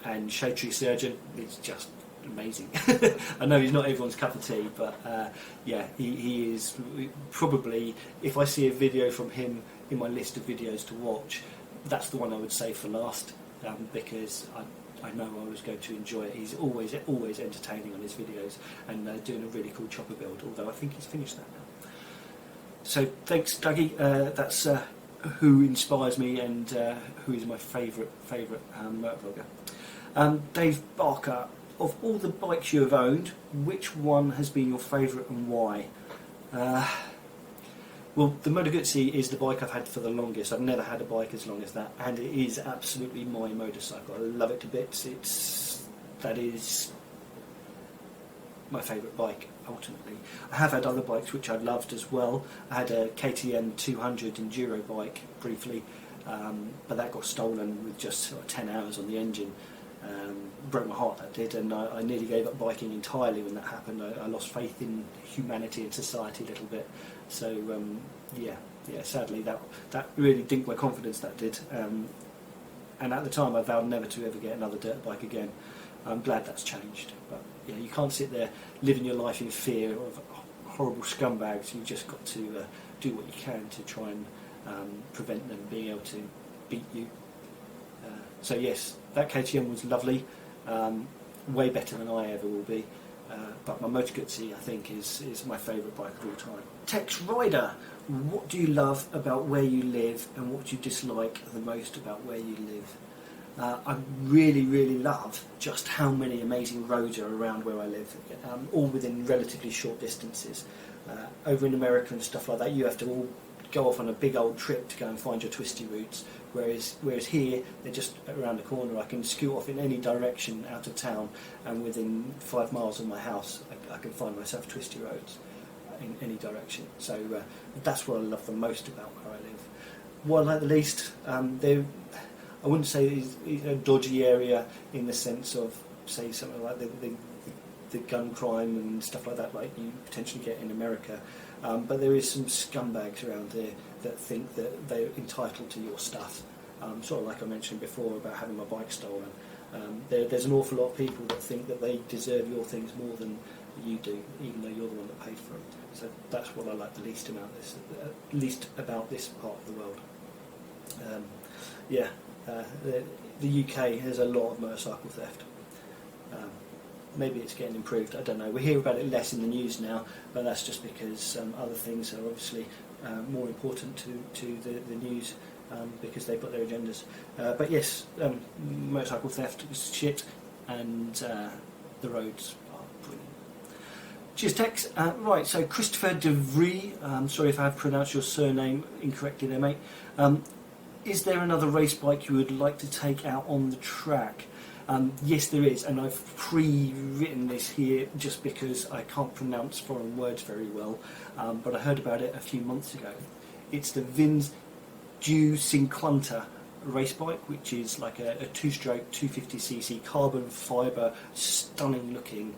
And Shade Tree Surgeon is just amazing. I know he's not everyone's cup of tea, but he is probably, if I see a video from him in my list of videos to watch, that's the one I would save for last, because I know I was going to enjoy it. He's always entertaining on his videos, and doing a really cool chopper build, although I think he's finished that now. So thanks, Dougie. That's who inspires me, and who is my favourite motovlogger. Dave Barker, of all the bikes you have owned, which one has been your favourite and why? Well, the Moto Guzzi is the bike I've had for the longest. I've never had a bike as long as that, and it is absolutely my motorcycle. I love it to bits. That is my favourite bike, ultimately. I have had other bikes which I've loved as well. I had a KTM 200 enduro bike briefly, but that got stolen with just sort of 10 hours on the engine. Broke my heart, that did, and I nearly gave up biking entirely when that happened. I lost faith in humanity and society a little bit. So sadly that really dinked my confidence, that did. And at the time I vowed never to ever get another dirt bike again. I'm glad that's changed, but yeah, you can't sit there living your life in fear of horrible scumbags. You've just got to do what you can to try and prevent them being able to beat you. So yes, that KTM was lovely, way better than I ever will be. But my MotoGinji, I think, is my favourite bike of all time. Tex Rider, what do you love about where you live, and what do you dislike the most about where you live? I really love just how many amazing roads are around where I live, all within relatively short distances. Over in America and stuff like that, you have to all go off on a big old trip to go and find your twisty routes, whereas here they're just around the corner. I can scoot off in any direction out of town, and within 5 miles of my house I can find myself twisty roads in any direction. So that's what I love the most about where I live. What I like the least, I wouldn't say it's a dodgy area in the sense of, say, something like the gun crime and stuff like that, like you potentially get in America. But there is some scumbags around there that think that they're entitled to your stuff. Sort of like I mentioned before about having my bike stolen. There's an awful lot of people that think that they deserve your things more than you do, even though you're the one that paid for them. So that's what I like the least about this part of the world. The UK has a lot of motorcycle theft. Maybe it's getting improved, I don't know. We hear about it less in the news now, but that's just because other things are obviously more important to the news because they've got their agendas. But yes, motorcycle theft is shit, and the roads are brilliant. Cheers, Tex. Right, so Christopher de Vries, sorry if I have pronounced your surname incorrectly there, mate. Is there another race bike you would like to take out on the track? Yes, there is, and I've pre-written this here just because I can't pronounce foreign words very well, but I heard about it a few months ago. It's the Vins Du 50 race bike, which is like a two-stroke 250cc carbon fibre, stunning looking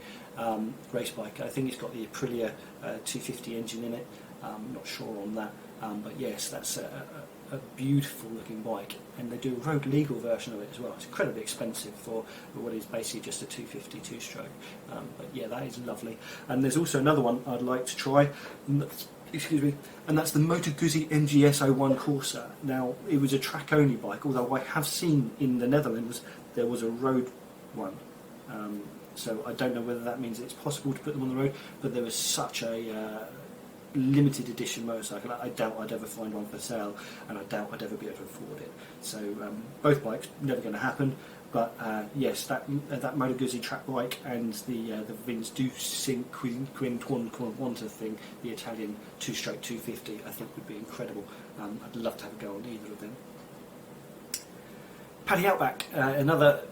race bike. I think it's got the Aprilia 250 engine in it. I'm not sure on that, but yes, that's a beautiful looking bike, and they do a road legal version of it as well. It's incredibly expensive for what is basically just a 250 two-stroke, but yeah, that is lovely. And there's also another one I'd like to try, excuse me, and that's the MotoGinji MGS01 Corsa. Now, it was a track only bike, although I have seen in the Netherlands there was a road one, so I don't know whether that means it's possible to put them on the road, but there was such a limited edition motorcycle. I doubt I'd ever find one for sale, and I doubt I'd ever be able to afford it. So both bikes never going to happen. But yes, that MotoGinji track bike and the Vins Du 50 thing, the Italian two-stroke 250, I think would be incredible. I'd love to have a go on either of them. Paddy Outback, another.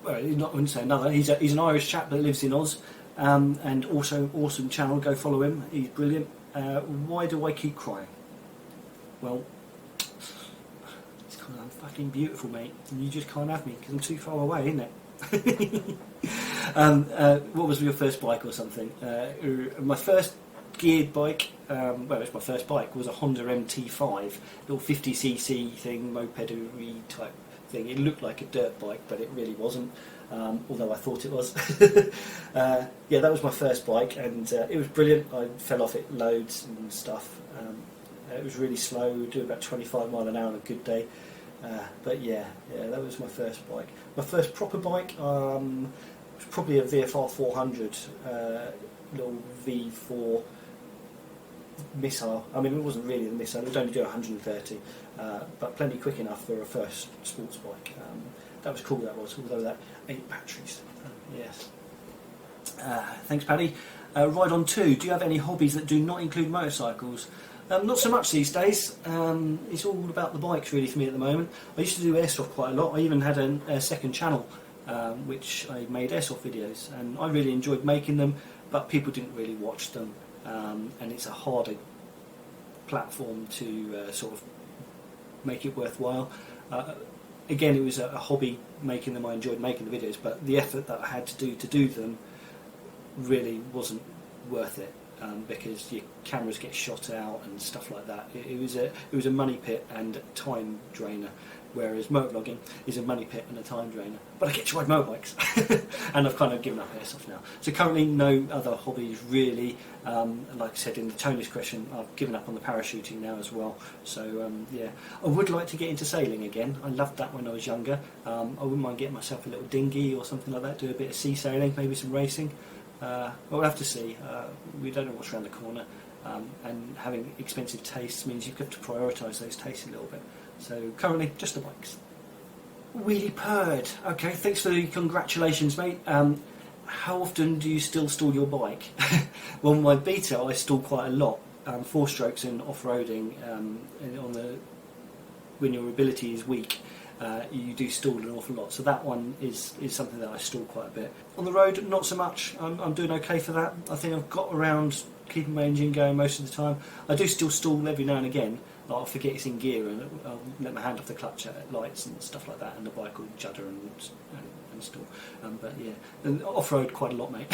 Well, I wouldn't say another. He's an Irish chap that lives in Oz. And also awesome channel, go follow him, he's brilliant. Why do I keep crying? Well, it's because I'm fucking beautiful, mate, and you just can't have me because I'm too far away, isn't it? What was your first bike or something? My first geared bike, it's my first bike, was a Honda MT5, little 50cc thing, moped-y type thing. It looked like a dirt bike, but it really wasn't. Although I thought it was. Yeah, that was my first bike, and it was brilliant. I fell off it loads and stuff. It was really slow, do about 25 mile an hour on a good day. But yeah, that was my first bike. My first proper bike was probably a VFR 400, little V4 missile. I mean, it wasn't really the missile, it would only do 130, but plenty quick enough for a first sports bike. That was cool, that was, although that 8 batteries. Yes. Thanks, Paddy. Ride on 2. Do you have any hobbies that do not include motorcycles? Not so much these days. It's all about the bikes, really, for me at the moment. I used to do airsoft quite a lot. I even had a second channel, which I made airsoft videos, and I really enjoyed making them, but people didn't really watch them, and it's a harder platform to sort of make it worthwhile. Again, it was a hobby making them. I enjoyed making the videos, but the effort that I had to do them really wasn't worth it. because your cameras get shot out and stuff like that. It was a money pit and time drainer, whereas motovlogging is a money pit and a time drainer. But I get to ride motorbikes, and I've kind of given up airsoft now. So currently no other hobbies really. Like I said in the Tony's question, I've given up on the parachuting now as well. So yeah, I would like to get into sailing again. I loved that when I was younger. I wouldn't mind getting myself a little dinghy or something like that, do a bit of sea sailing, maybe some racing. But we'll have to see. We don't know what's around the corner, and having expensive tastes means you have to prioritise those tastes a little bit. So currently, just the bikes. Wheelie Perd. Okay, thanks for the congratulations, mate. How often do you still stall your bike? Well, my Beta I stall quite a lot. 4 strokes and off-roading, and on the when your ability is weak. You do stall an awful lot, so that one is something that I stall quite a bit. On the road, not so much. I'm doing okay for that. I think I've got around keeping my engine going most of the time. I do still stall every now and again. Like I'll forget it's in gear and I'll let my hand off the clutch at lights and stuff like that, and the bike will judder and stall. But yeah, and off-road quite a lot, mate.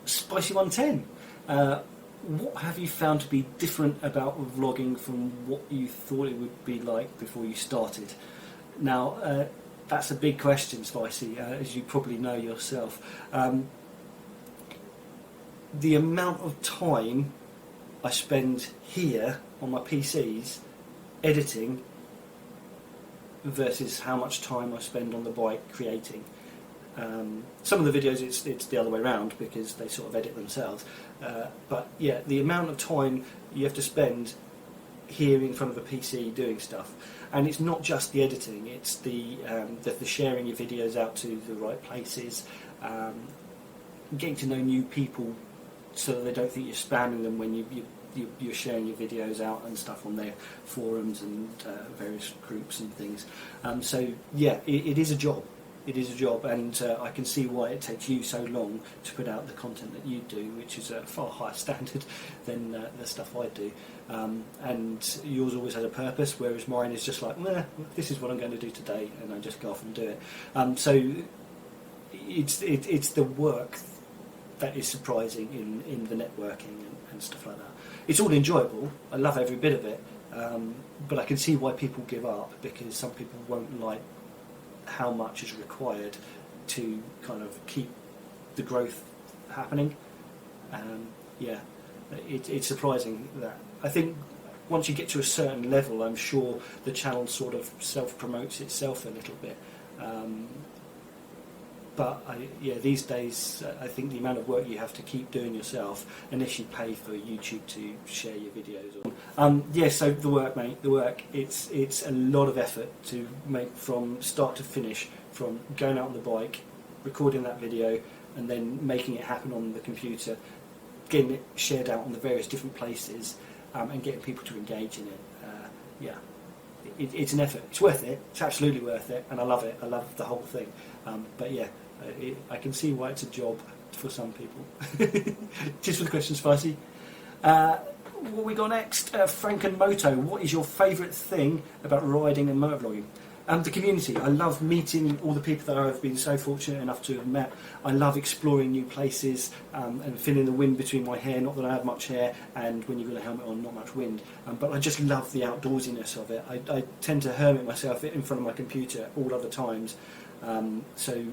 Spicy 110. What have you found to be different about vlogging from what you thought it would be like before you started? Now, that's a big question, Spicy, as you probably know yourself. The amount of time I spend here on my PCs editing versus how much time I spend on the bike creating. Some of the videos it's the other way around because they sort of edit themselves, but yeah, the amount of time you have to spend here in front of a PC doing stuff, and it's not just the editing, it's the sharing your videos out to the right places, getting to know new people so that they don't think you're spamming them when you're sharing your videos out and stuff on their forums and various groups and things. So yeah, it is a job. It is a job, and I can see why it takes you so long to put out the content that you do, which is a far higher standard than the stuff I do. And yours always has a purpose, whereas mine is just like, nah, this is what I'm going to do today, and I just go off and do it. So it's the work that is surprising in the networking and stuff like that. It's all enjoyable. I love every bit of it, but I can see why people give up, because some people won't like how much is required to kind of keep the growth happening. Yeah, it's surprising that. I think once you get to a certain level, I'm sure the channel sort of self-promotes itself a little bit. But yeah, these days I think the amount of work you have to keep doing yourself, unless you pay for YouTube to share your videos. Yeah, so the work, mate, the work. It's a lot of effort to make from start to finish, from going out on the bike, recording that video, and then making it happen on the computer, getting it shared out on the various different places, and getting people to engage in it. Yeah, it's an effort. It's worth it. It's absolutely worth it, and I love it. I love the whole thing. But yeah, I can see why it's a job for some people. Cheers for the question, Spicy. What we got next? Frank and Moto. What is your favourite thing about riding and motovlogging? The community. I love meeting all the people that I've been so fortunate enough to have met. I love exploring new places and feeling the wind between my hair. Not that I have much hair, and when you've got a helmet on, not much wind. But I just love the outdoorsiness of it. I tend to hermit myself in front of my computer all other times. So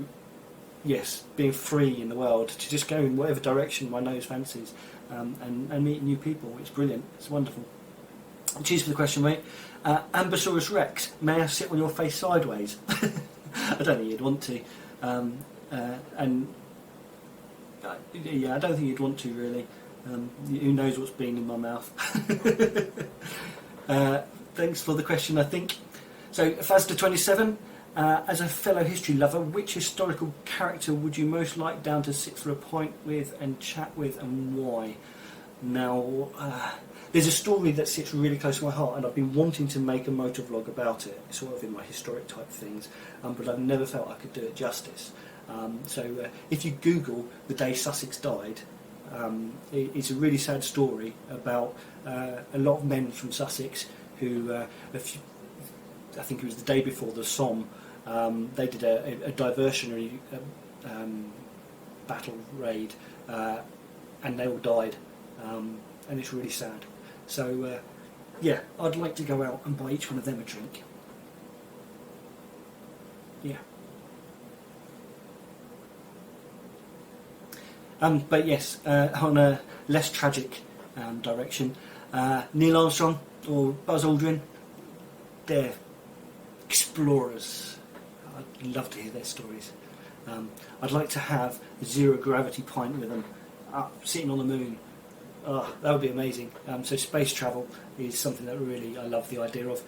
yes, being free in the world to just go in whatever direction my nose fancies, and meet new people. It's brilliant. It's wonderful. Cheers for the question, mate. Ambasaurus Rex, may I sit on your face sideways? I don't think you'd want to. Yeah, I don't think you'd want to really. Who knows what's been in my mouth? Thanks for the question, I think. So, Fazter-27, as a fellow history lover, which historical character would you most like down to sit for a pint with and chat with, and why? Now, there's a story that sits really close to my heart, and I've been wanting to make a motovlog about it, sort of in my historic type things, but I've never felt I could do it justice. So if you Google the day Sussex died, it's a really sad story about a lot of men from Sussex who, I think it was the day before the Somme, they did a diversionary battle raid and they all died, and it's really sad. So yeah, I'd like to go out and buy each one of them a drink. Yeah. But yes, on a less tragic direction, Neil Armstrong or Buzz Aldrin, they're explorers. I'd love to hear their stories. I'd like to have a zero gravity pint with them, up sitting on the moon. Oh, that would be amazing. So space travel is something that really I love the idea of.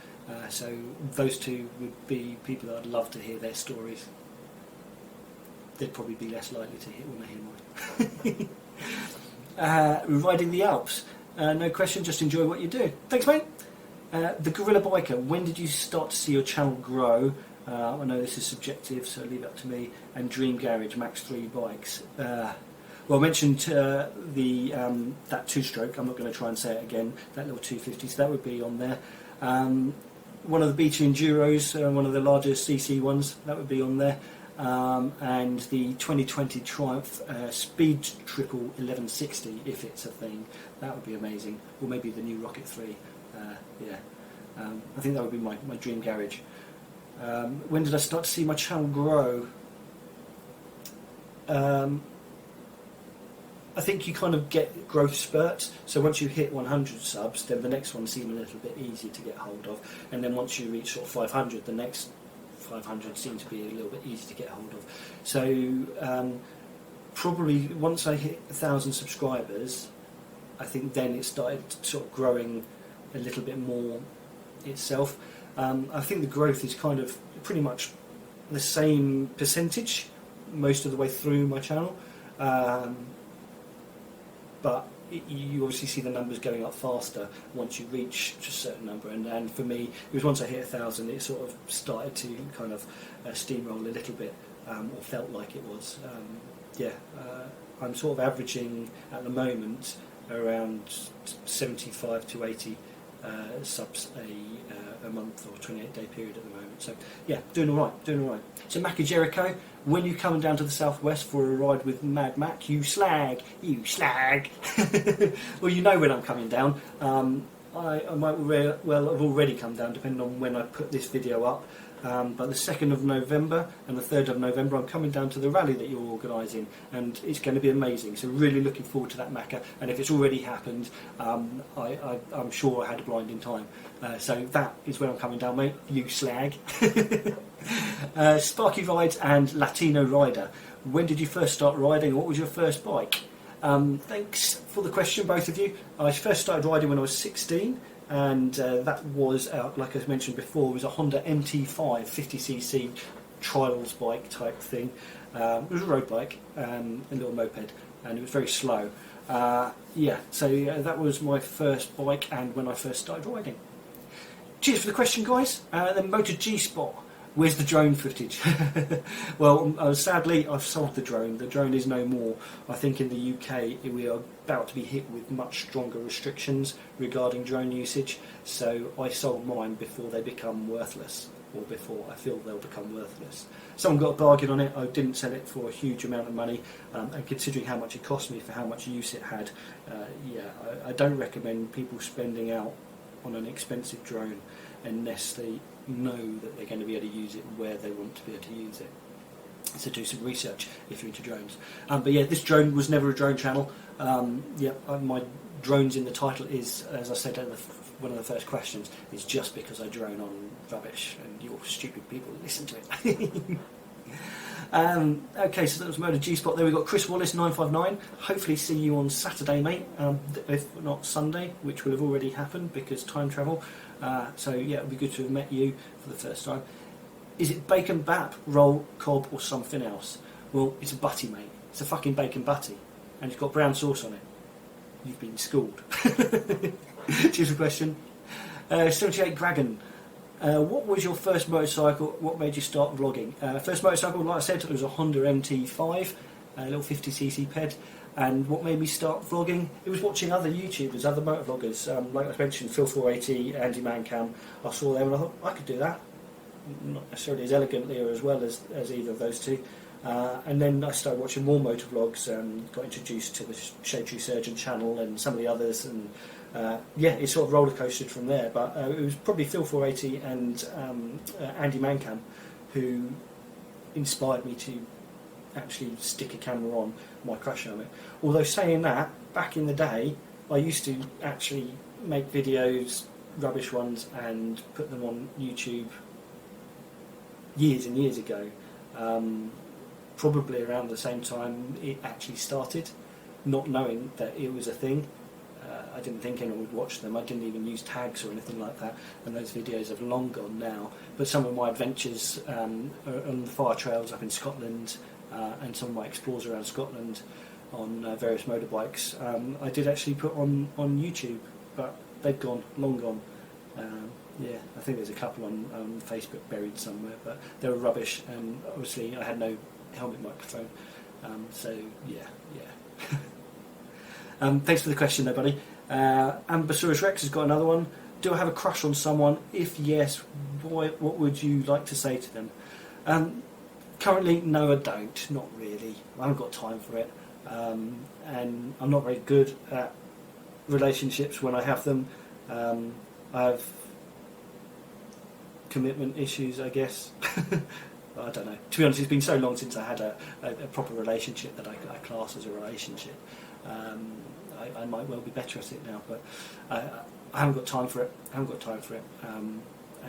So those two would be people that I'd love to hear their stories. They'd probably be less likely to hear when they hear mine. Riding the Alps. No question, just enjoy what you do. Thanks, mate. The GorillaBiker, when did you start to see your channel grow? I know this is subjective, so leave it up to me. And Dream Garage, Max 3 bikes. Well, I mentioned that two-stroke. I'm not going to try and say it again. That little 250, so that would be on there. One of the Beta Enduros, one of the larger CC ones, that would be on there. And the 2020 Triumph Speed Triple 1160, if it's a thing, that would be amazing. Or maybe the new Rocket 3. Yeah, I think that would be my dream garage. When did I start to see my channel grow? I think you kind of get growth spurts. So once you hit 100 subs, then the next one seems a little bit easier to get hold of, and then once you reach sort of 500, the next 500 seems to be a little bit easier to get hold of. So probably once I hit 1,000 subscribers, I think then it started sort of growing a little bit more itself. I think the growth is kind of pretty much the same percentage most of the way through my channel, but you obviously see the numbers going up faster once you reach a certain number, and for me it was once I hit 1,000 it sort of started to kind of steamroll a little bit, or felt like it was. I'm sort of averaging at the moment around 75 to 80 subs a month or 28-day period at the moment. So yeah, doing all right. So Mackie Jericho, when you coming down to the southwest for a ride with Mad Mac, you slag. Well, you know when I'm coming down. I might well have already come down, depending on when I put this video up. But the 2nd of November and the 3rd of November I'm coming down to the rally that you're organising, and it's going to be amazing, so really looking forward to that Macca. And if it's already happened, I'm sure I had a blinding time, so that is when I'm coming down, mate, you slag. Sparky Rides and Latino Rider, when did you first start riding? What was your first bike? Thanks for the question, both of you. I first started riding when I was 16, and that was, like I mentioned before, was a Honda MT5 50cc trials bike type thing. It was a road bike, a little moped, and it was very slow. That was my first bike, and when I first started riding. Cheers for the question, guys. Then MotoG Spot. Where's the drone footage? Well, sadly, I've sold the drone. The drone is no more. I think in the UK we are about to be hit with much stronger restrictions regarding drone usage. So I sold mine before they become worthless, or before I feel they'll become worthless. Someone got a bargain on it. I didn't sell it for a huge amount of money, and considering how much it cost me for how much use it had, I don't recommend people spending out on an expensive drone unless they know that they're going to be able to use it where they want to be able to use it. So do some research if you're into drones. But yeah, this drone was never a drone channel. My drones in the title is, as I said in one of the first questions, is just because I drone on rubbish and you stupid people listen to it. Okay, so that was MotoG Spot. There we got Chris Wallace 959. Hopefully see you on Saturday, mate. If not Sunday, which will have already happened because time travel. So yeah, it would be good to have met you for the first time. Is it bacon bap, roll, cob, or something else? Well, it's a butty, mate. It's a fucking bacon butty, and it's got brown sauce on it. You've been schooled. Cheers for the question. 78 Dragon. What was your first motorcycle? What made you start vlogging? First motorcycle, like I said, it was a Honda MT5, a little 50cc ped. And what made me start vlogging? It was watching other YouTubers, other motovloggers. Like I mentioned, Phil 480, Andy Mancam. I saw them and I thought, I could do that. Not necessarily as elegantly or as well as either of those two. And then I started watching more motovlogs, got introduced to the Shade Tree Surgeon channel and some of the others, and yeah, it sort of roller coasted from there. But it was probably Phil 480 and Andy Mancam who inspired me to actually stick a camera on my crash helmet. Although saying that, back in the day, I used to actually make videos, rubbish ones, and put them on YouTube years and years ago. Probably around the same time it actually started, not knowing that it was a thing. I didn't think anyone would watch them. I didn't even use tags or anything like that, and those videos have long gone now. But some of my adventures on the fire trails up in Scotland, and some of my explores around Scotland on various motorbikes, I did actually put on YouTube, but they've gone, long gone. Yeah, I think there's a couple on Facebook buried somewhere, but they were rubbish, and obviously I had no helmet microphone, so yeah. Thanks for the question though, buddy. Ambasaurus Rex has got another one. Do I have a crush on someone? If yes, what would you like to say to them? Currently, no I don't, not really. I haven't got time for it, and I'm not very good at relationships when I have them. I have commitment issues, I guess. I don't know. To be honest, it's been so long since I had a proper relationship that I class as a relationship. I might well be better at it now, but I haven't got time for it.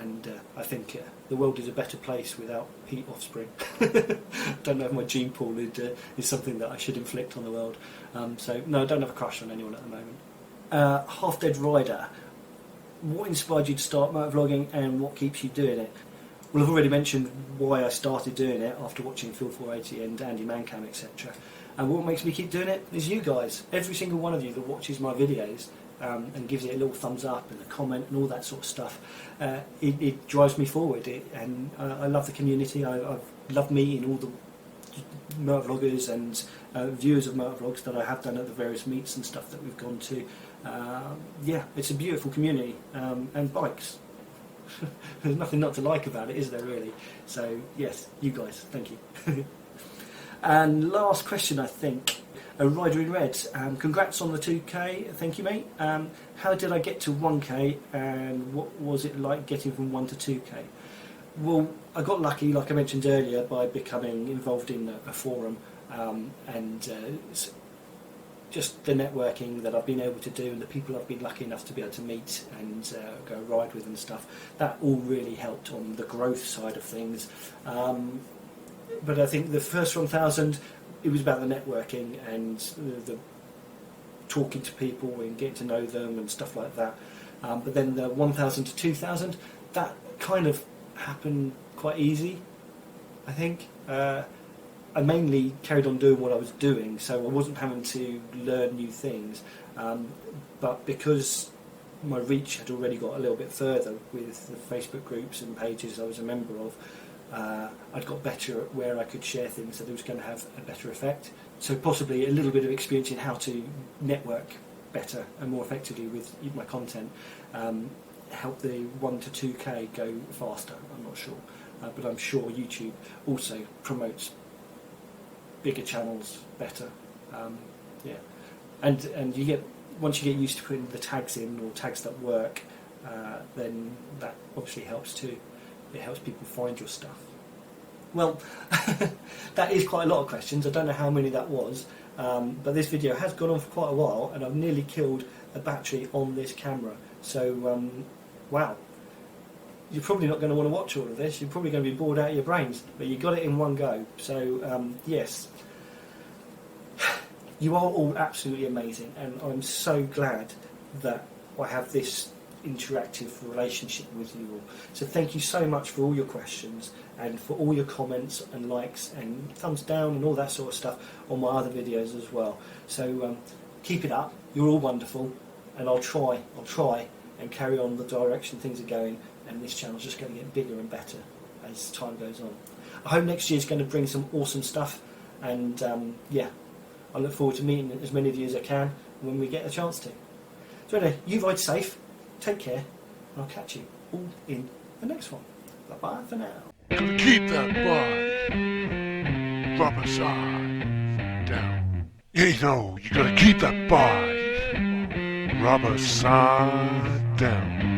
And I think the world is a better place without Pete offspring. Don't know if my gene pool is something that I should inflict on the world. So no, I don't have a crush on anyone at the moment. Half Dead Rider. What inspired you to start motovlogging, and what keeps you doing it? Well, I've already mentioned why I started doing it after watching Phil 480 and Andy Mancam, etc. And what makes me keep doing it is you guys. Every single one of you that watches my videos and gives it a little thumbs up and a comment and all that sort of stuff, it drives me forward. And I love the community. I've loved meeting all the motovloggers and viewers of motovlogs that I have done at the various meets and stuff that we've gone to. Yeah, it's a beautiful community, and bikes. There's nothing not to like about it, is there really? So yes, you guys, thank you. And last question, I think, a rider in red. Congrats on the 2k, thank you mate. How did I get to 1k, and what was it like getting from 1 to 2k? Well, I got lucky, like I mentioned earlier, by becoming involved in a forum, and just the networking that I've been able to do, and the people I've been lucky enough to be able to meet and go ride with and stuff, that all really helped on the growth side of things. But I think the first 1,000, it was about the networking and the talking to people and getting to know them and stuff like that. But then the 1,000 to 2,000, that kind of happened quite easy, I think. I mainly carried on doing what I was doing, so I wasn't having to learn new things. But because my reach had already got a little bit further with the Facebook groups and pages I was a member of, I'd got better at where I could share things that it was going to have a better effect. So possibly a little bit of experience in how to network better and more effectively with my content helped the 1 to 2k go faster. I'm not sure, but I'm sure YouTube also promotes bigger channels better. Yeah, and you get, once you get used to putting the tags in, or tags that work, then that obviously helps too. It helps people find your stuff. Well, that is quite a lot of questions. I don't know how many that was, but this video has gone on for quite a while, and I've nearly killed a battery on this camera. So, wow. You're probably not going to want to watch all of this. You're probably going to be bored out of your brains, but you got it in one go. So, yes. You are all absolutely amazing, and I'm so glad that I have this interactive relationship with you all. So thank you so much for all your questions and for all your comments and likes and thumbs down and all that sort of stuff on my other videos as well. So keep it up. You're all wonderful, and I'll try and carry on the direction things are going, and this channel's just going to get bigger and better as time goes on. I hope next year's going to bring some awesome stuff, and yeah, I look forward to meeting as many of you as I can when we get a chance to. So anyway, you ride safe, take care, and I'll catch you all in the next one. Bye bye for now. Keep that bike. rubber side down. You know, you gotta keep that bike rubber side down.